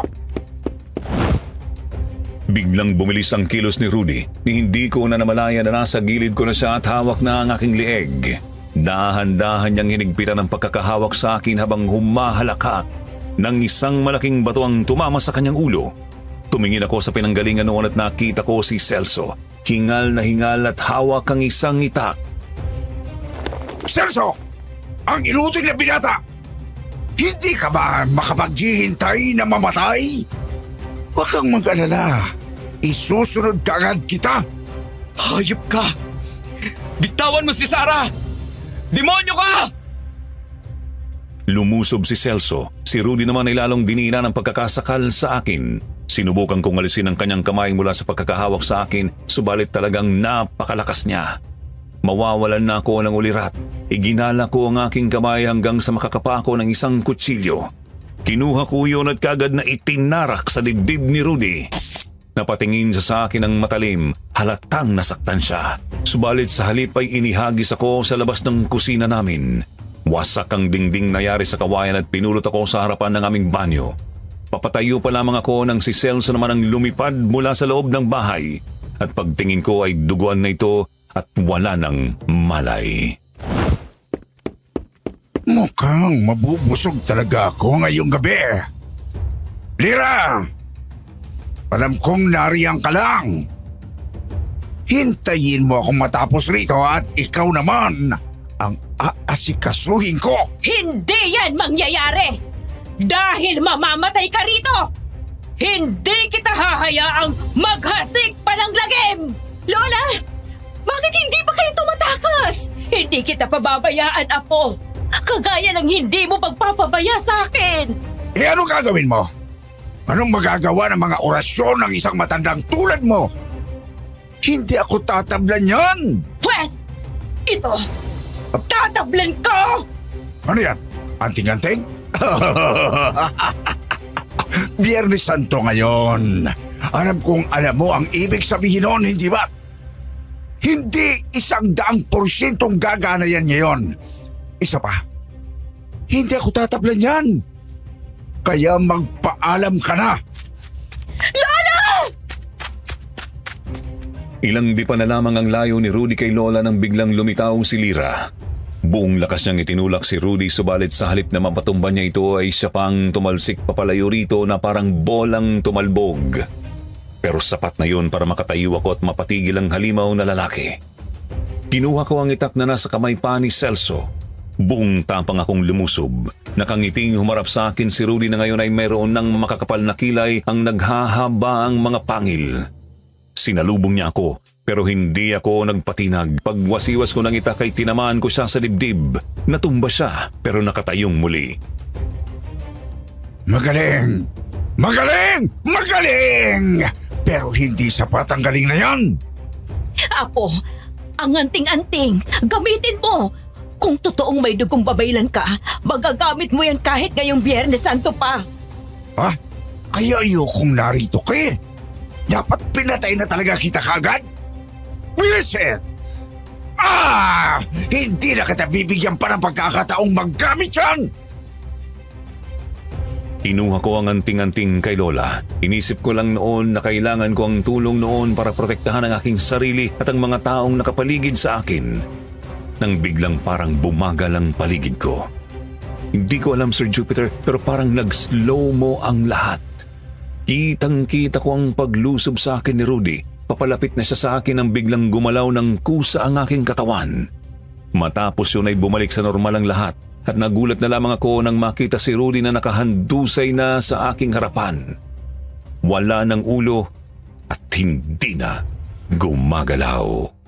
Biglang bumilis ang kilos ni Rudy. Hindi ko na namalaya na nasa gilid ko na siya at hawak na ang aking leeg. Dahan-dahan niyang hinigpitan ang pagkakahawak sa akin habang humahalakak ng isang malaking bato ang tumama sa kanyang ulo. Tumingin ako sa pinanggalingan noon at nakita ko si Celso. Hingal na hingal at hawak ang isang itak. Celso! Ang inuting na binata! Hindi ka ba makapaghihintay na mamatay? Huwag kang mag-alala. Isusunod ka agad kita. Hayop ka! Bitawan mo si Sarah! Demonyo ka! Lumusob si Celso. Si Rudy naman ay lalong dinina ng pagkakasakal sa akin. Sinubukan kong alisin ang kanyang kamay mula sa pagkakahawak sa akin, subalit talagang napakalakas niya. Mawawalan na ako ng ulirat. Iginala ko ang aking kamay hanggang sa makakapa ko ng isang kutsilyo. Kinuha ko yun at kagad na itinarak sa dibdib ni Rudy. Napatingin siya sa akin ng matalim, halatang nasaktan siya. Subalit sa halip ay inihagis ako sa labas ng kusina namin. Wasak ang dingding nayari sa kawayan at pinulot ako sa harapan ng aming banyo. Papatayo pa lamang ako nang si Celso naman ang lumipad mula sa loob ng bahay. At pagtingin ko ay duguan na ito at wala ng malay. Mukhang mabubusog talaga ako ngayong gabi. Lira! Alam kong nariyan ka lang. Hintayin mo akong matapos rito at ikaw naman ang aasikasuhin ko. Hindi yan mangyayari! Dahil mamamatay ka rito! Hindi kita hahayaang maghasik pa ng lagim! Lola! Bakit hindi pa kayo tumatakas? Hindi kita pababayaan, Apo! Kagaya ng hindi mo pagpapabaya sa akin. Eh ano gagawin mo? Anong magagawa ng mga orasyon ng isang matandang tulad mo? Hindi ako tatablan yan! Pwes, ito, tatablan ko! Ano yan? Anting-anting? Biyernes Santo ngayon. Alam kong alam mo ang ibig sabihin noon, hindi ba? Hindi 100% gagana yan ngayon. Isa pa, hindi ako tatablan yan. Kaya magpaalam ka na. Ilang di pa na lamang ang layo ni Rudy kay Lola nang biglang lumitaw si Lira. Buong lakas niyang itinulak si Rudy subalit sa halip na mapatumba niya ito ay siya pang tumalsik papalayo rito na parang bolang tumalbog. Pero sapat na yun para makatayo ako at mapatigil ang halimaw na lalaki. Kinuha ko ang itak na nasa kamay pa ni Celso. Buong tapang akong lumusob. Nakangiting humarap sa akin si Rudy na ngayon ay mayroon ng makakapal na kilay ang naghahaba ang mga pangil. Sinalubong niya ako pero hindi ako nagpatinag. Pagwasiwas ko ng itak ay tinamaan ko siya sa dibdib. Natumba siya pero nakatayong muli. Magaling! Magaling! Magaling! Pero hindi sapat ang galing na yan. Apo, ang anting-anting, gamitin mo! Kung totoong may dugong babaylan ka, magagamit mo yan kahit ngayong Biyernes Santo pa. Ha? Kaya ayokong narito ka eh. Dapat pinatay na talaga kita kagad? Wisit! Hindi na kita bibigyan pa ng pagkakataong maggamit yan! Kinuha ko ang anting-anting kay Lola. Inisip ko lang noon na kailangan ko ang tulong noon para protektahan ang aking sarili at ang mga taong nakapaligid sa akin. Nang biglang parang bumagal ang paligid ko. Hindi ko alam, Sir Jupiter, pero parang nag-slow-mo ang lahat. Kitang-kita ko ang paglusob sa akin ni Rudy. Papalapit na siya sa akin nang biglang gumalaw ng kusa ang aking katawan. Matapos yun ay bumalik sa normal ang lahat at nagulat na lamang ako nang makita si Rudy na nakahandusay na sa aking harapan. Wala ng ulo at hindi na gumagalaw.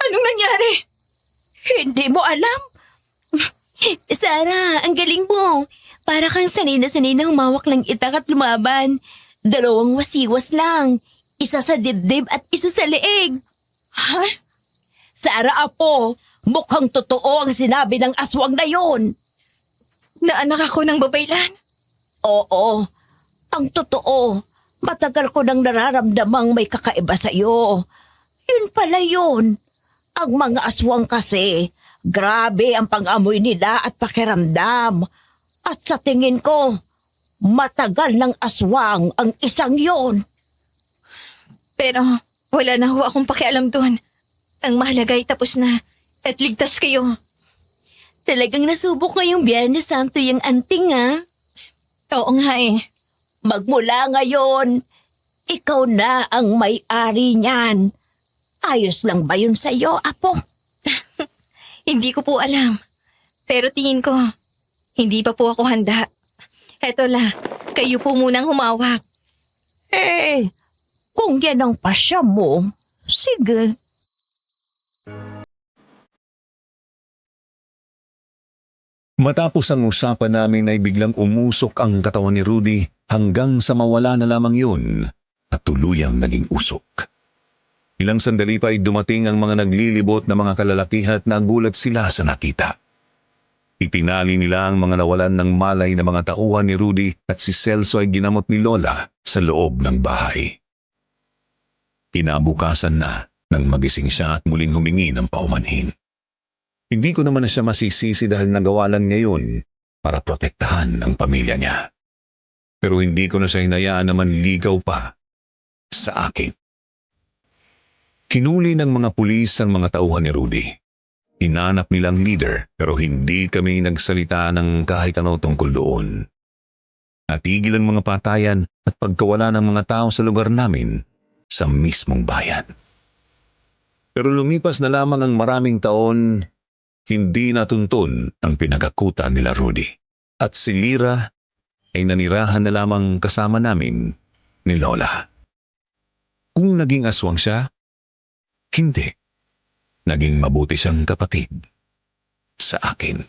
Anong nangyari? Hindi mo alam? Sarah, ang galing mo. Para kang sanay na humawak ng itak at lumaban. 2 wasiwas lang. Isa sa dibdib at isa sa leeg. Ha? Sara, Apo, mukhang totoo ang sinabi ng aswang na yon. Naanak ako ng babaylan. Oo, ang totoo. Matagal ko nang nararamdamang may kakaiba sa iyo. Yun pala yun. Ang mga aswang kasi, grabe ang pang-amoy nila at pakiramdam. At sa tingin ko, matagal ng aswang ang isang yon. Pero wala na ho akong pakialam doon. Ang mahalaga ay tapos na at ligtas kayo. Talagang nasubok ngayong Biyernes Santo yung anting Oo nga eh. Magmula ngayon, ikaw na ang may-ari niyan. Ayos lang ba yun sa'yo, Apo? Hindi ko po alam. Pero tingin ko, hindi pa po ako handa. Eto la, kayo po munang humawak. Eh, kung yan ang pasya mo, sige. Matapos ang usapan namin ay biglang umusok ang katawan ni Rudy hanggang sa mawala na lamang yun at tuluyang naging usok. Ilang sandali pa ay dumating ang mga naglilibot na mga kalalakihan at nagulat sila sa nakita. Itinali nila ang mga nawalan ng malay na mga tauhan ni Rudy at si Celso ay ginamot ni Lola sa loob ng bahay. Kinabukasan na nang magising siya at muling humingi ng paumanhin. Hindi ko naman na siya masisisi dahil nagawa lang niya yun para protektahan ang pamilya niya. Pero hindi ko na siya hinayaan na manligaw pa sa akin. Kinuli ng mga pulis ang mga tauhan ni Rudy. Hinanap nilang leader pero hindi kami nagsalita ng kahit ano tungkol doon. Natigil ang mga patayan at pagkawala ng mga tao sa lugar namin sa mismong bayan. Pero lumipas na lamang ang maraming taon, hindi natuntun ang pinagakutan nila Rudy. At si Lira ay nanirahan na lamang kasama namin ni Lola. Kung naging aswang siya, hindi. Naging mabuti siyang kapatid sa akin.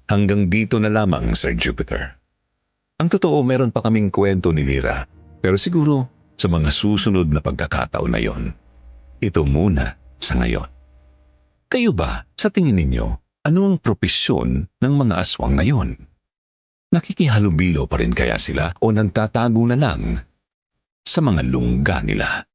Hanggang dito na lamang, Sir Jupiter. Ang totoo, meron pa kaming kwento ni Lyra, pero siguro sa mga susunod na pagkakataon na yon. Ito muna sa ngayon. Kayo ba, sa tingin ninyo, ano ang propesyon ng mga aswang ngayon? Nakikihalubilo pa rin kaya sila o nagtatago na lang sa mga lungga nila?